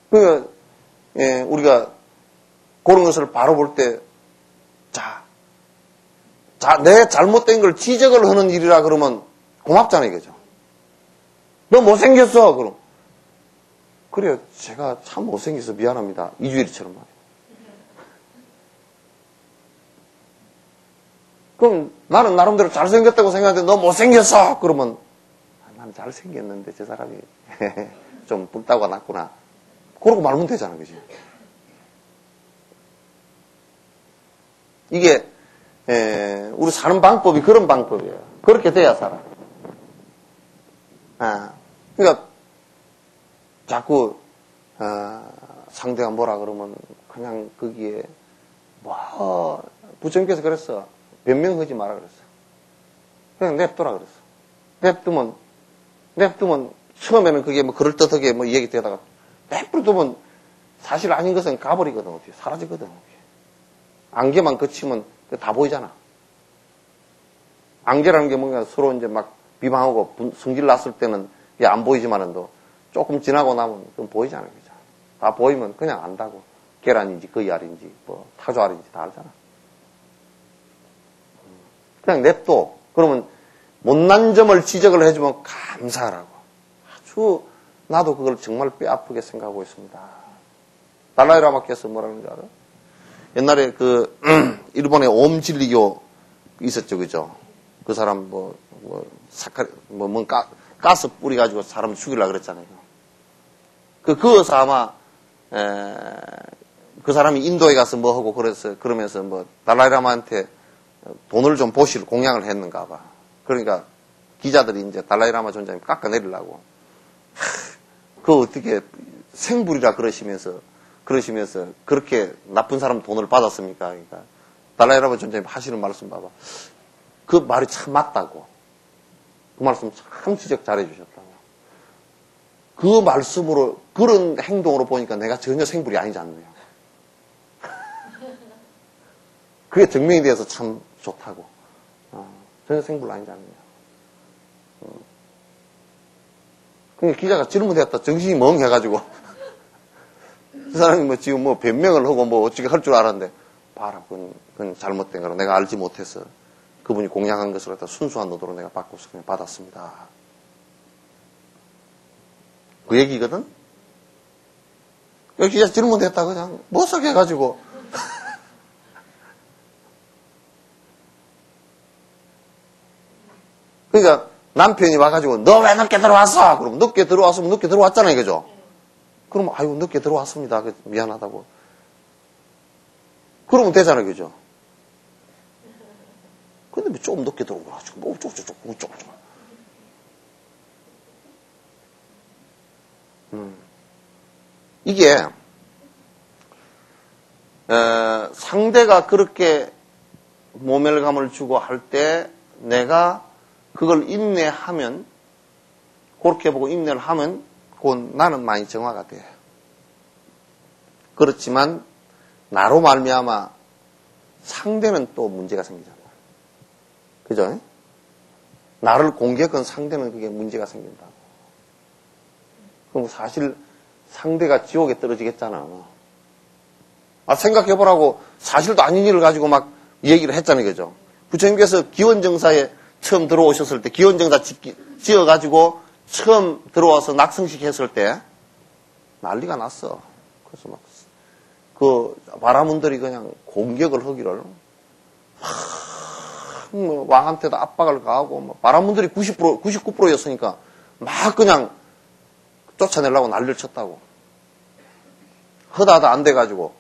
그러니까 우리가 그런 것을 바로 볼 때 내 잘못된 걸 지적을 하는 일이라 그러면 고맙잖아요. 그죠? 너 못생겼어. 그럼. 그래요. 제가 참 못생겨서 미안합니다. 이주일이처럼 말이에요. 그럼 나는 나름대로 잘생겼다고 생각하는데 너 못생겼어. 그러면 잘생겼는데 저 사람이 좀 뿔따구가 났구나. 그러고 말면 되잖아, 그지? 이게 우리 사는 방법이 그런 방법이에요. 그렇게 돼야 살아. 그러니까 자꾸 상대가 뭐라 그러면 그냥 거기에 뭐 부처님께서 그랬어. 변명하지 마라 그랬어. 그냥 냅둬라 그랬어. 냅두면 처음에는 그게 뭐 그럴듯하게 뭐 얘기 되다가 냅두면 사실 아닌 것은 가버리거든. 어떻게 사라지거든. 안개만 그치면 다 보이잖아. 안개라는 게 뭔가 서로 이제 막 비방하고 성질 났을 때는 이게 안 보이지만은 또 조금 지나고 나면 좀 보이잖아. 그죠? 다 보이면 그냥 안다고. 계란인지 거의 알인지 뭐 타조 알인지 다 알잖아. 그냥 냅둬. 그러면 못난 점을 지적을 해주면 감사하라고. 아주 나도 그걸 정말 뼈아프게 생각하고 있습니다. 달라이라마께서 뭐라는 줄 알아? 옛날에 그 일본의 옴진리교 있었죠, 그죠? 그 사람 가스 뿌려가지고 사람 죽이려고 그랬잖아요. 그 여사 아마 그 사람이 인도에 가서 뭐 하고 그러면서 뭐 달라이라마한테 돈을 좀 보실 공양을 했는가 봐. 그러니까 기자들이 이제 달라이라마 존자님 깎아내리려고. 그 어떻게 생불이라 그러시면서 그렇게 나쁜 사람 돈을 받았습니까? 그러니까 달라이라마 존자님 하시는 말씀 봐봐. 그 말이 참 맞다고. 그 말씀 참 지적 잘해 주셨다고. 그 말씀으로 그런 행동으로 보니까 내가 전혀 생불이 아니지 않느냐. 그게 증명이 돼서 참 좋다고. 전혀 생불 아니지 않느냐. 그러니까 기자가 질문했다. 정신이 멍해가지고. 그 사람이 뭐 지금 뭐 변명을 하고 뭐 어떻게 할 줄 알았는데, 봐라, 그건 잘못된 거라 내가 알지 못해서 그분이 공양한 것을 갖다 순수한 의도로 내가 받고서 그냥 받았습니다. 그 얘기거든? 여기 기자 질문했다. 그냥 못하게 해가지고. 그러니까 남편이 와가지고 너 왜 늦게 들어왔어? 그럼 늦게 들어왔으면 늦게 들어왔잖아요. 그죠? 그럼 아유 늦게 들어왔습니다. 미안하다고. 그러면 되잖아요. 그죠? 근데 뭐 좀 늦게 들어온 거라. 뭐 어쩌고. 이게 상대가 그렇게 모멸감을 주고 할 때 내가 그걸 인내하면, 그렇게 보고 인내를 하면 그건 나는 많이 정화가 돼. 그렇지만 나로 말미암아 상대는 또 문제가 생기잖아. 그죠? 나를 공격한 상대는 그게 문제가 생긴다고. 그럼 사실 상대가 지옥에 떨어지겠잖아. 생각해보라고 사실도 아닌 일을 가지고 막 얘기를 했잖아요. 그죠? 부처님께서 기원정사에 처음 들어오셨을 때, 기원정사 지어가지고 처음 들어와서 낙성식 했을 때 난리가 났어. 그래서 막 바라문들이 그냥 공격을 하기를 왕한테도 압박을 가하고 바라문들이 99%였으니까 막 그냥 쫓아내려고 난리를 쳤다고. 하다하다 안 돼가지고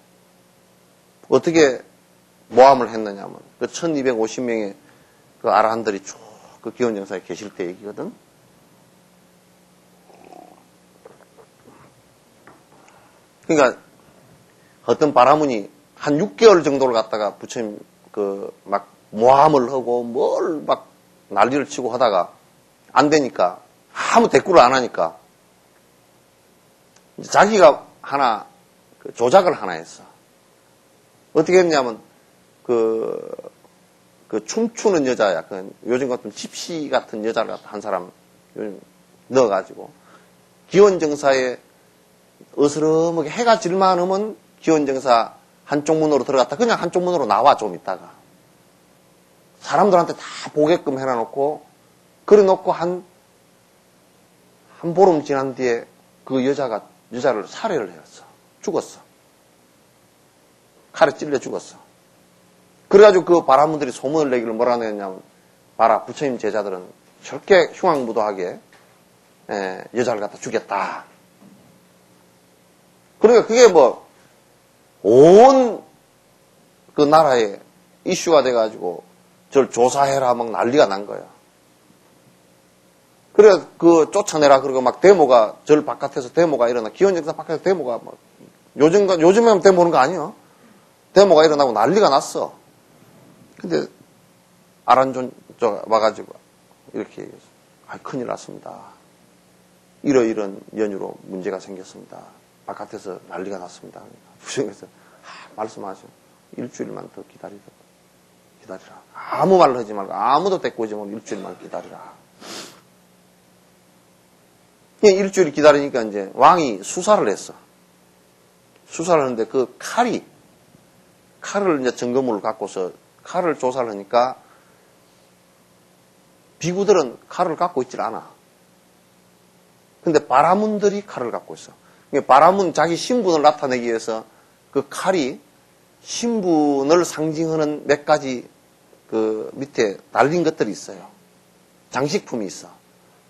어떻게 모함을 했느냐면 그 1250명의 그 아라한들이 쭉 그 기원정사에 계실 때 얘기거든. 그러니까 어떤 바라문이 한 6개월 정도를 갖다가 부처님 막 모함을 하고 뭘 막 난리를 치고 하다가 안 되니까 아무 대꾸를 안 하니까 자기가 하나 조작을 하나 했어. 어떻게 했냐면 그 춤추는 여자야. 요즘 같은 집시 같은 여자를 한 사람 요즘 넣어가지고 기원정사에 어스름하게 해가 질만 하면 기원정사 한쪽 문으로 들어갔다 그냥 한쪽 문으로 나와 좀 있다가 사람들한테 다 보게끔 해놔놓고 그래놓고 한 보름 지난 뒤에 그 여자를 살해를 했어. 죽었어. 칼에 찔려 죽었어. 그래가지고 그 바라문들이 소문을 내기를 뭐라 했냐면, 봐라, 부처님 제자들은 저렇게 흉악무도하게 여자를 갖다 주겠다. 그러니까 그게 뭐 온 그 나라에 이슈가 돼가지고 저를 조사해라 막 난리가 난 거야. 그래 그 쫓아내라 그러고 막 데모가 절 바깥에서 데모가 일어나 기원정사 바깥에서 데모가 막 요즘에 데모는 거 아니에요? 데모가 일어나고 난리가 났어. 근데 아란존 와가지고 이렇게 얘기했어. 아 큰일 났습니다. 이런 연유로 문제가 생겼습니다. 바깥에서 난리가 났습니다. 부정에서 말씀하셔. 일주일만 더 기다리라. 아무 말을 하지 말고 아무도 데리고 오지 말고 일주일만 기다리라. 일주일 기다리니까 이제 왕이 수사를 했어. 수사를 하는데 그 칼을 이제 점검을 갖고서 칼을 조사를 하니까 비구들은 칼을 갖고 있질 않아. 근데 바라문들이 칼을 갖고 있어. 바라문 자기 신분을 나타내기 위해서 그 칼이 신분을 상징하는 몇 가지 그 밑에 달린 것들이 있어요. 장식품이 있어.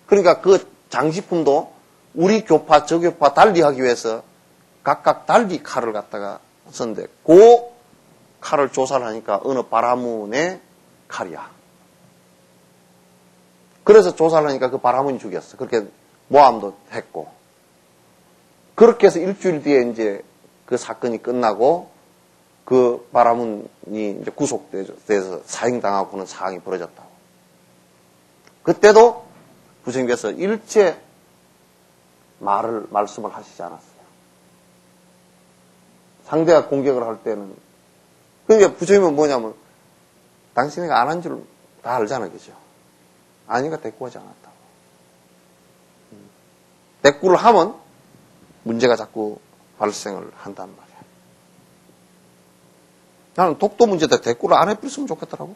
그러니까 그 장식품도 우리 교파, 저 교파 달리하기 위해서 각각 달리 칼을 갖다가 썼는데 그 칼을 조사를 하니까 어느 바라문의 칼이야. 그래서 조사를 하니까 그 바라문이 죽였어. 그렇게 모함도 했고. 그렇게 해서 일주일 뒤에 이제 그 사건이 끝나고 그 바라문이 이제 구속돼서 사형당하고 그런 상황이 벌어졌다고. 그때도 부처님께서 일체 말씀을 하시지 않았어요. 상대가 공격을 할 때는. 그러니까 부처님은 뭐냐면, 당신이가 안 한 줄 다 알잖아, 그죠? 아니니까 대꾸하지 않았다고. 대꾸를 하면 문제가 자꾸 발생을 한단 말이야. 나는 독도 문제다 대꾸를 안 해버렸으면 좋겠더라고.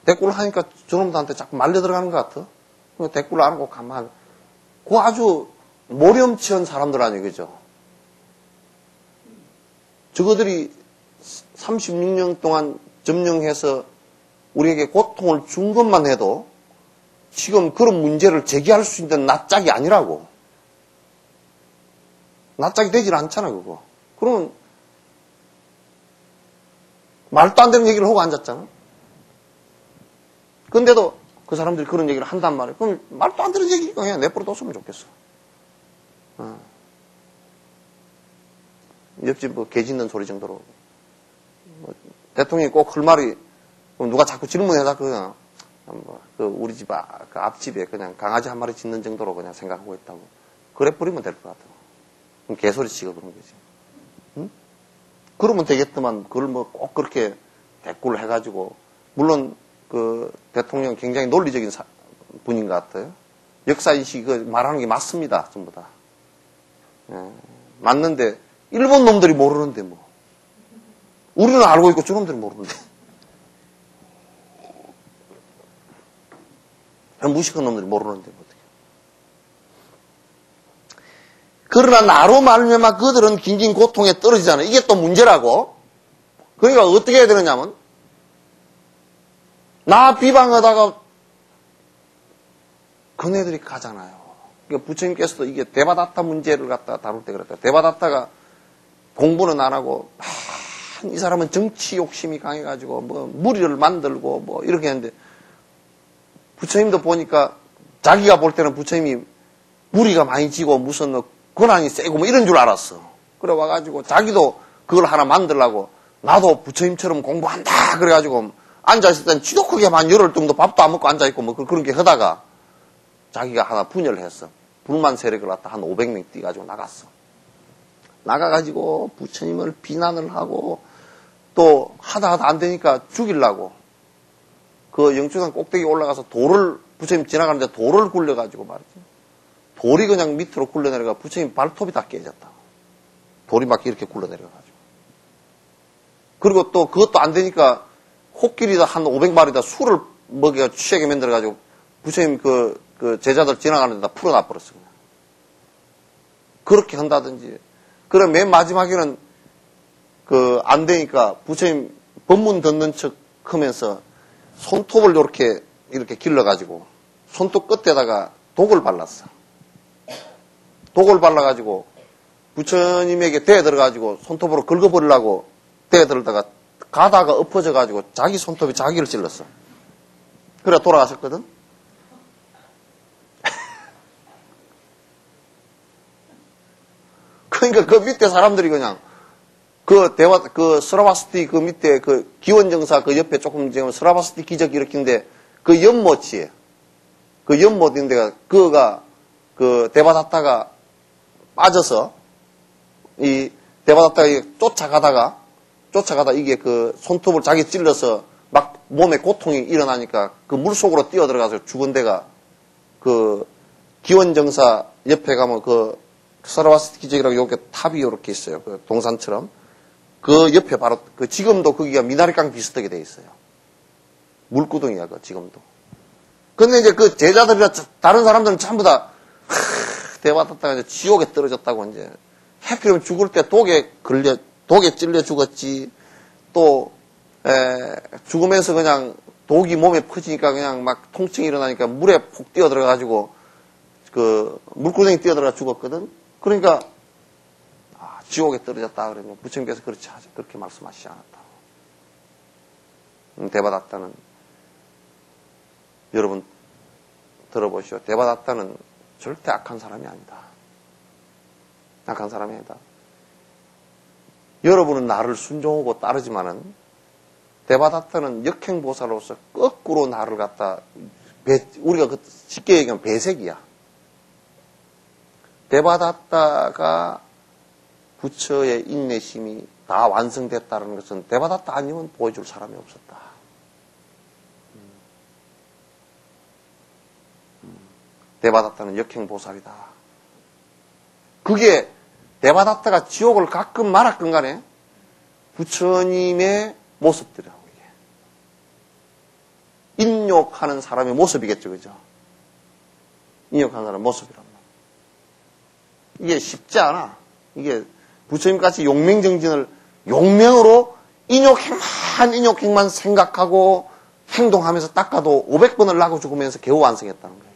대꾸를 하니까 저놈들한테 자꾸 말려 들어가는 것 같아. 대꾸를 안 하고 가만. 그 아주 모렴치한 사람들 아니에요, 그죠? 저거들이 36년 동안 점령해서 우리에게 고통을 준 것만 해도 지금 그런 문제를 제기할 수 있는 낯짝이 아니라고. 낯짝이 되질 않잖아, 그거. 그러면 말도 안 되는 얘기를 하고 앉았잖아. 근데도 그 사람들이 그런 얘기를 한단 말이에요. 그럼 말도 안 되는 얘기니까 그냥 내버려 뒀으면 좋겠어. 옆집 뭐 개 짖는 소리 정도로. 뭐 대통령이 꼭 할 말이, 누가 자꾸 질문해서 그냥, 우리 집 그 앞집에 그냥 강아지 한 마리 짖는 정도로 그냥 생각하고 있다고. 그래 버리면 될 것 같아. 그럼 개소리 치고 그런 거지. 응? 그러면 되겠더만, 그걸 뭐 꼭 그렇게 대꾸를 해가지고, 물론 그 대통령 굉장히 논리적인 분인 것 같아요. 역사인식이 그 말하는 게 맞습니다, 전부 다. 예, 맞는데, 일본 놈들이 모르는데 뭐. 우리는 알고 있고 저놈들이 모르는데. 무식한 놈들이 모르는데 뭐 어떡해. 그러나 나로 말미암아 그들은 긴긴 고통에 떨어지잖아요. 이게 또 문제라고. 그러니까 어떻게 해야 되느냐면 나 비방하다가 그네들이 가잖아요. 그러니까 부처님께서도 이게 데바다타 문제를 갖다 다룰 때 그랬다. 데바다타가 공부는 안 하고 이 사람은 정치 욕심이 강해가지고 뭐 무리를 만들고 뭐 이렇게 했는데 부처님도 보니까 자기가 볼 때는 부처님이 무리가 많이 지고 무슨 권한이 세고 뭐 이런 줄 알았어. 그래 와가지고 자기도 그걸 하나 만들라고 나도 부처님처럼 공부한다 그래가지고 앉아있을 땐 지독하게만 열흘 정도 밥도 안 먹고 앉아있고 뭐 그런 게 하다가 자기가 하나 분열을 했어. 불만 세력을 갖다 한 500명 띄가지고 나갔어. 나가가지고 부처님을 비난을 하고 또 하다 안 되니까 죽이려고 그 영주산 꼭대기 올라가서 부처님 지나가는데 돌을 굴려가지고 말이지. 돌이 그냥 밑으로 굴러내려가 부처님 발톱이 다 깨졌다. 돌이 막 이렇게 굴러내려가지고. 그리고 또 그것도 안 되니까 코끼리다 한 500마리다 술을 먹여 취하게 만들어가지고 부처님 그 제자들 지나가는 데다 풀어놔 버렸어. 그냥. 그렇게 한다든지. 그래 맨 마지막에는 안 되니까 부처님 법문 듣는 척 하면서 손톱을 이렇게 이렇게 길러가지고 손톱 끝에다가 독을 발랐어. 독을 발라가지고 부처님에게 대에 들어가지고 손톱으로 긁어버리려고 대에 들다가 가다가 엎어져가지고 자기 손톱이 자기를 찔렀어. 그래 돌아가셨거든. 그러니까 그 밑에 사람들이 그냥 그 스라바스티 그 밑에 그 기원정사 그 옆에 조금 지금 스라바스티 기적 일으키는데 그 연못이에요. 그 연못인 데가 그가 그 데바다타가 빠져서 이 데바다타가 쫓아가다 이게 그 손톱을 자기 찔러서 막 몸에 고통이 일어나니까 그 물속으로 뛰어 들어가서 죽은 데가 그 기원정사 옆에 가면 그 스라바스티 기적이라고 여기 탑이 이렇게 있어요. 그 동산처럼. 그 옆에 바로 그 지금도 거기가 미나리강 비슷하게 돼 있어요. 물구덩이야 그 지금도. 근데 이제 그 제자들이나 다른 사람들은 전부 다 대받았다가 이제 지옥에 떨어졌다고 이제 해피면 죽을 때 독에 찔려 죽었지. 또 죽으면서 그냥 독이 몸에 퍼지니까 그냥 막 통증이 일어나니까 물에 폭 뛰어 들어가가지고 그 물구덩이 뛰어 들어가 죽었거든. 그러니까 지옥에 떨어졌다 그러면 부처님께서 그렇게 말씀하시지 않았다. 대받았다는 여러분 들어보시오. 대받았다는 절대 악한 사람이 아니다. 악한 사람이 아니다. 여러분은 나를 순종하고 따르지만은 대받았다는 역행보살로서 거꾸로 나를 갖다 우리가 쉽게 얘기하면 배색이야. 대받았다가 부처의 인내심이 다 완성됐다는 것은 대받았다 아니면 보여줄 사람이 없었다. 대받았다는 역행보살이다. 그게 대받았다가 지옥을 가끔 말았건 간에 부처님의 모습들이라고 이게. 인욕하는 사람의 모습이겠죠. 그죠? 인욕하는 사람의 모습이란 말이야. 이게 쉽지 않아. 이게 부처님같이 용맹정진을 용맹으로 인욕행만 생각하고 행동하면서 닦아도 500번을 나고 죽으면서 겨우 완성했다는 거예요.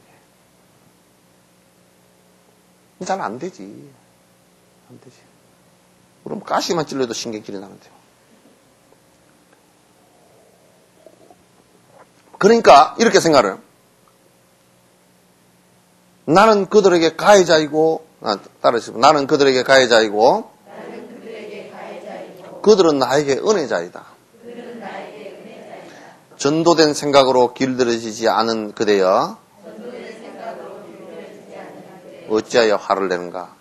잘 안 되지. 안 되지. 그럼 가시만 찔러도 신경질이 나는데요. 그러니까 이렇게 생각을 나는 그들에게 가해자이고 따라하시면 나는 그들에게 가해자이고 그들은 나에게 은혜자이다. 전도된 생각으로 길들여지지 않은 그대여 어찌하여 화를 내는가?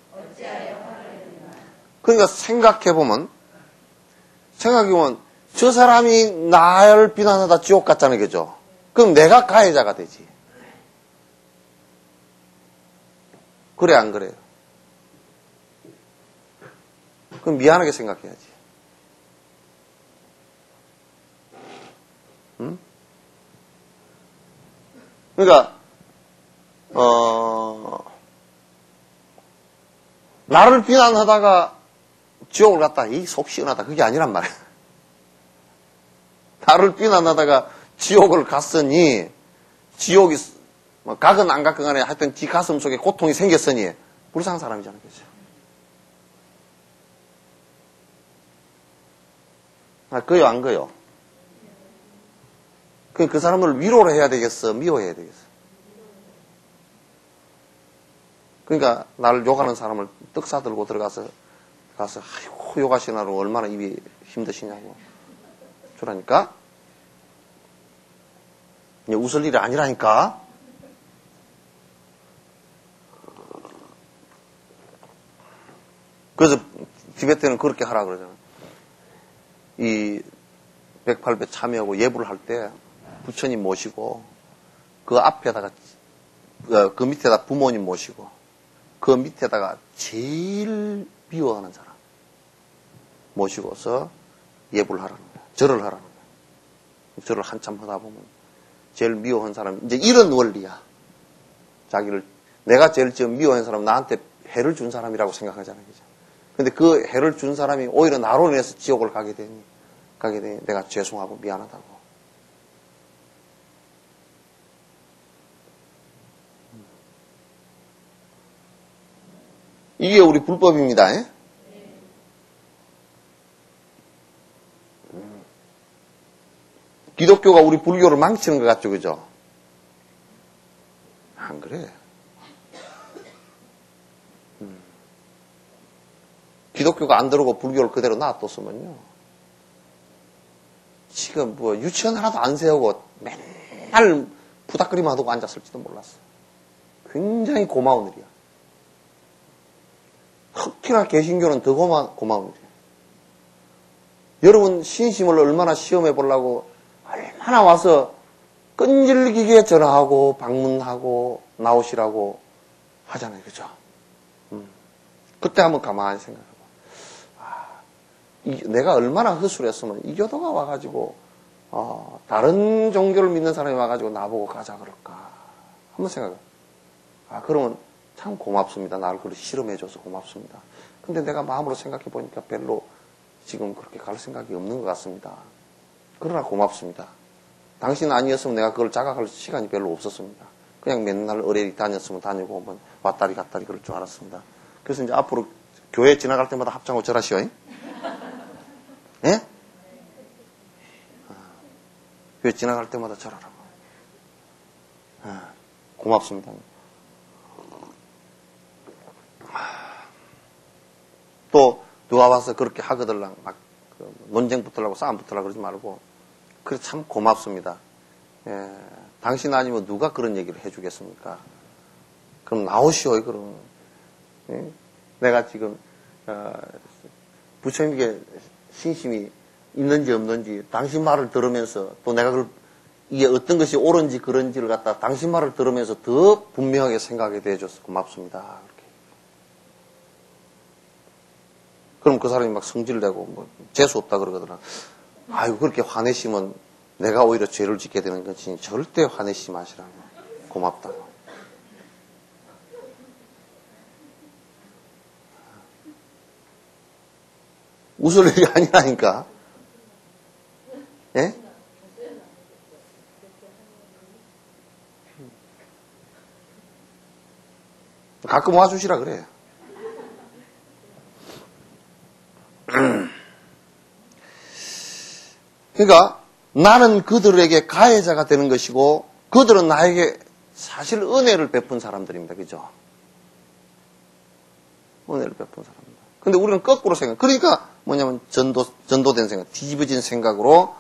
그러니까 생각해보면 저 사람이 나를 비난하다 지옥 갔잖아요. 그죠? 그럼 내가 가해자가 되지. 그래 안 그래요? 그럼 미안하게 생각해야지. 응? 그러니까 나를 비난하다가 지옥을 갔다. 이 속 시원하다. 그게 아니란 말이야. 나를 비난하다가 지옥을 갔으니 지옥이 가건 안 가건 간에 하여튼 지 가슴 속에 고통이 생겼으니 불쌍한 사람이잖아요. 그죠? 그요 안 그요? 그 사람을 위로를 해야 되겠어? 미워해야 되겠어? 그러니까 나를 욕하는 사람을 떡사 들고 가서 아이고 욕하시나로 얼마나 입이 힘드시냐고 주라니까. 웃을 일이 아니라니까. 그래서 티베트는 그렇게 하라 그러잖아. 이 108배 참여하고 예불을 할 때 부처님 모시고 그 앞에다가 그 밑에다 부모님 모시고 그 밑에다가 제일 미워하는 사람 모시고서 예불을 하라는 거야. 절을 하라는 거야. 절을 한참 하다 보면 제일 미워한 사람 이제 이런 원리야. 자기를 내가 제일 지금 미워한 사람 나한테 해를 준 사람이라고 생각하잖아요. 그죠? 근데 그 해를 준 사람이 오히려 나로 인해서 지옥을 가게 되니 내가 죄송하고 미안하다고. 이게 우리 불법입니다. 예? 기독교가 우리 불교를 망치는 것 같죠, 그죠? 안 그래. 기독교가 안 들어오고 불교를 그대로 놔뒀으면요. 지금 뭐 유치원 하나도 안 세우고 맨날 부닥거리만 하고 앉았을지도 몰랐어. 굉장히 고마운 일이야. 특히나 개신교는 더 고마운 일이야. 여러분 신심을 얼마나 시험해 보려고 얼마나 와서 끈질기게 전화하고 방문하고 나오시라고 하잖아요. 그죠? 그때 한번 가만히 생각해봐. 내가 얼마나 허술했으면 이 교도가 와가지고 다른 종교를 믿는 사람이 와가지고 나보고 가자 그럴까. 한번 생각해. 그러면 참 고맙습니다. 나를 그렇게 실험해줘서 고맙습니다. 근데 내가 마음으로 생각해 보니까 별로 지금 그렇게 갈 생각이 없는 것 같습니다. 그러나 고맙습니다. 당신 아니었으면 내가 그걸 자각할 시간이 별로 없었습니다. 그냥 맨날 어레리 다녔으면 다니고 오면 왔다리 갔다리 그럴 줄 알았습니다. 그래서 이제 앞으로 교회 지나갈 때마다 합장하고 절하시오. 예? 교회 지나갈 때마다 절하라고. 고맙습니다. 또 누가 와서 그렇게 하거들랑 막 논쟁 붙으려고 싸움 붙으려고 그러지 말고 그래 참 고맙습니다. 예, 당신 아니면 누가 그런 얘기를 해주겠습니까? 그럼 나오시오. 그럼 예? 내가 지금 부처님께 신심이 있는지 없는지 당신 말을 들으면서 또 내가 이게 어떤 것이 옳은지 그런지를 갖다 당신 말을 들으면서 더 분명하게 생각하게 해줘서 고맙습니다. 그렇게. 그럼 그 사람이 막 성질내고 뭐 재수 없다 그러거든. 아이고 그렇게 화내시면 내가 오히려 죄를 짓게 되는 거지. 절대 화내시지 마시라고. 고맙다고. 웃을 일이 아니라니까. 예? 가끔 와주시라 그래. 그러니까 나는 그들에게 가해자가 되는 것이고 그들은 나에게 사실 은혜를 베푼 사람들입니다. 그죠? 은혜를 베푼 사람입니다. 근데 우리는 거꾸로 생각. 그러니까 뭐냐면 전도된 생각, 뒤집어진 생각으로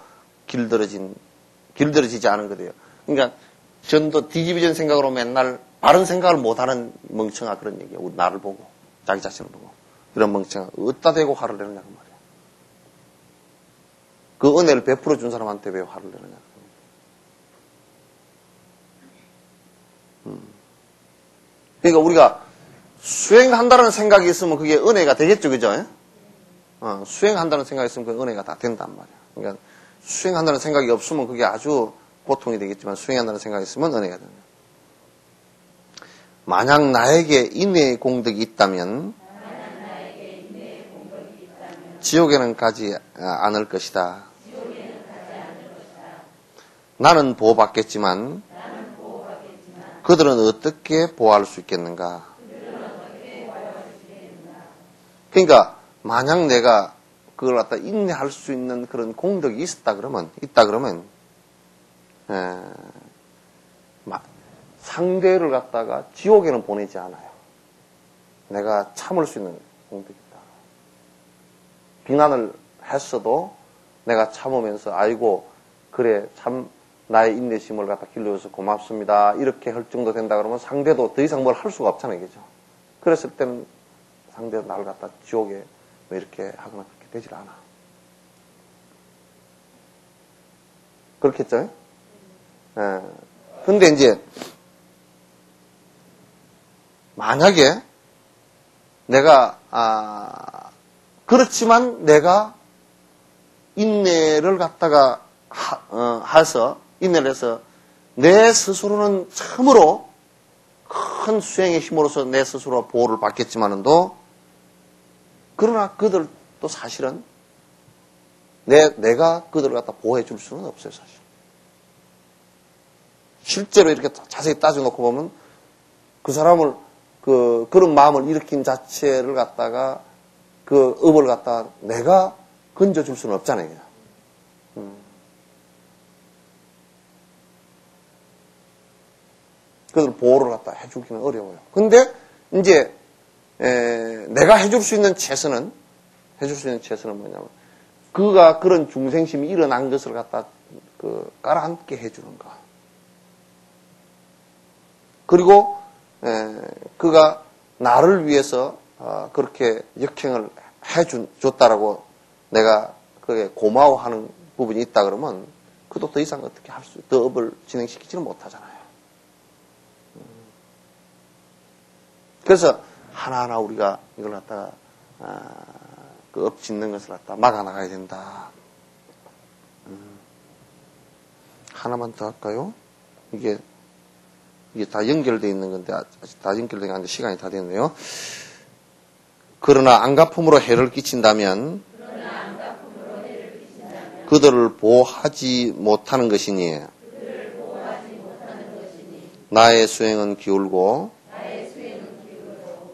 길들어지지 않은 거예요. 그러니까 뒤집어진 생각으로 맨날 바른 생각을 못하는 멍청아 그런 얘기예요. 우리 나를 보고 자기 자신을 보고 이런 멍청아 어디다 대고 화를 내느냐고 말이야. 그 은혜를 베풀어 준 사람한테 왜 화를 내느냐. 그러니까 우리가 수행한다는 생각이 있으면 그게 은혜가 되겠죠, 그죠? 수행한다는 생각이 있으면 그 은혜가 다 된단 말이야. 그러니까 수행한다는 생각이 없으면 그게 아주 고통이 되겠지만 수행한다는 생각이 있으면 은혜가 된다. 만약 나에게 인내의 공덕이 있다면 지옥에는 가지 않을 것이다. 나는 보호받겠지만 그들은 어떻게 보호할 수 있겠는가? 그러니까 만약 내가 그걸 갖다 인내할 수 있는 그런 공덕이 있다 그러면 상대를 갖다가 지옥에는 보내지 않아요. 내가 참을 수 있는 공덕이 있다. 비난을 했어도 내가 참으면서 아이고 그래 참 나의 인내심을 갖다 길러줘서 고맙습니다. 이렇게 할 정도 된다 그러면 상대도 더 이상 뭘 할 수가 없잖아요. 그죠? 그랬을 때는 상대도 나를 갖다 지옥에 왜 이렇게 하거나 그렇게 되질 않아. 그렇겠죠? 근데 이제 만약에 내가 그렇지만 내가 인내를 갖다가 인내를 해서 내 스스로는 참으로 큰 수행의 힘으로서 내 스스로 보호를 받겠지만도 그러나 그들도 사실은 내가 그들을 갖다 보호해 줄 수는 없어요, 사실. 실제로 이렇게 자세히 따져놓고 보면 그 사람을 그런 마음을 일으킨 자체를 갖다가 그 업을 갖다가 내가 건져줄 수는 없잖아요. 그들 보호를 갖다 해주기는 어려워요. 근데 이제 내가 해줄 수 있는 최선은 뭐냐면 그가 그런 중생심이 일어난 것을 갖다 깔아앉게 해주는 거. 그리고 그가 나를 위해서 그렇게 역행을 해줬다라고 내가 그게 고마워하는 부분이 있다 그러면 그도 더 이상 어떻게 더 업을 진행시키지는 못하잖아요. 그래서 하나하나 우리가 이걸 갖다가 그 업 짓는 것을 갖다 막아나가야 된다. 하나만 더 할까요? 이게 다 연결되어 있는 건데 아직 다 연결되어 있는데 시간이 다 됐네요. 그러나 안갚음으로 해를 끼친다면 그들을 보호하지 못하는 것이니 나의 수행은 기울고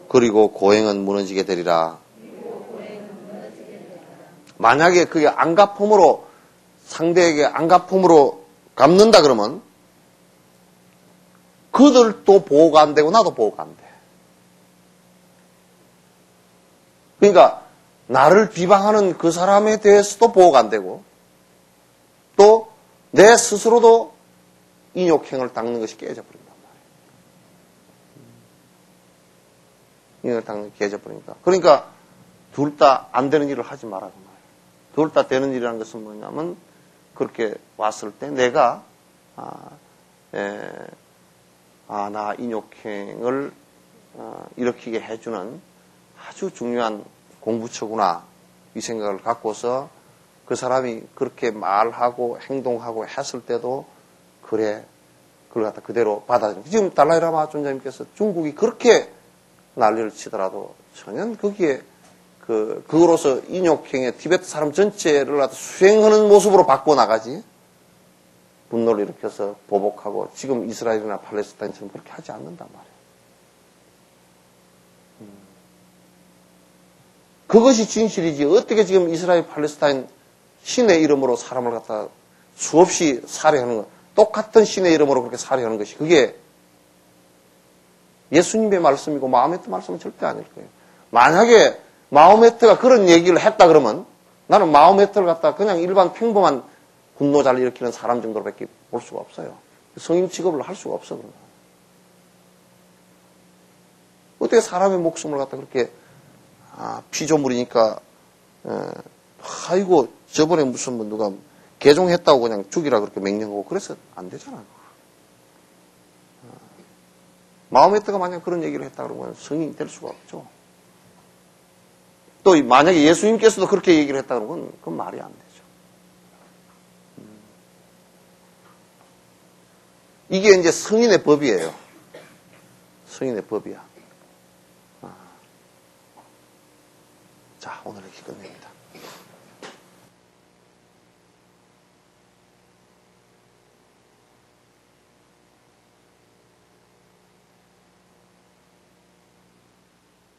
그리고 고행은 무너지게 되리라. 만약에 그게 안갚음으로 상대에게 안갚음으로 갚는다 그러면 그들도 보호가 안 되고 나도 보호가 안 돼. 그러니까 나를 비방하는 그 사람에 대해서도 보호가 안 되고 또 내 스스로도 인욕행을 닦는 것이 깨져버린단 말이에요. 인욕을 닦는 게 깨져버리니까. 그러니까 둘 다 안 되는 일을 하지 말라고 말이에요. 둘 다 되는 일이라는 것은 뭐냐면 그렇게 왔을 때 내가 나 인욕행을 일으키게 해주는 아주 중요한 공부처구나 이 생각을 갖고서 그 사람이 그렇게 말하고 행동하고 했을 때도 그래 그걸 갖다 그대로 받아들이는 지금 달라이라마 존자님께서 중국이 그렇게 난리를 치더라도 전혀 거기에 그거로서 인욕행에 티베트 사람 전체를 갖다 수행하는 모습으로 바꿔나가지 분노를 일으켜서 보복하고 지금 이스라엘이나 팔레스타인처럼 그렇게 하지 않는단 말이에요. 그것이 진실이지 어떻게 지금 이스라엘 팔레스타인 신의 이름으로 사람을 갖다 수없이 살해하는 것 똑같은 신의 이름으로 그렇게 살해하는 것이 그게 예수님의 말씀이고 마호메트 말씀은 절대 아닐 거예요. 만약에 마호메트가 그런 얘기를 했다 그러면 나는 마호메트를 갖다 그냥 일반 평범한 분노자를 일으키는 사람 정도로밖에 볼 수가 없어요. 성인 취급을 할 수가 없어. 그러면. 어떻게 사람의 목숨을 갖다 그렇게 피조물이니까 아이고 저번에 무슨 뭐 누가 개종했다고 그냥 죽이라 그렇게 명령하고 그래서 안 되잖아요. 마호메트가 만약 그런 얘기를 했다 그러면 성인이 될 수가 없죠. 또 만약에 예수님께서도 그렇게 얘기를 했다 그러면 그건 말이 안 되죠. 이게 이제 성인의 법이에요. 성인의 법이야. 자, 오늘 이렇게 끝냅니다.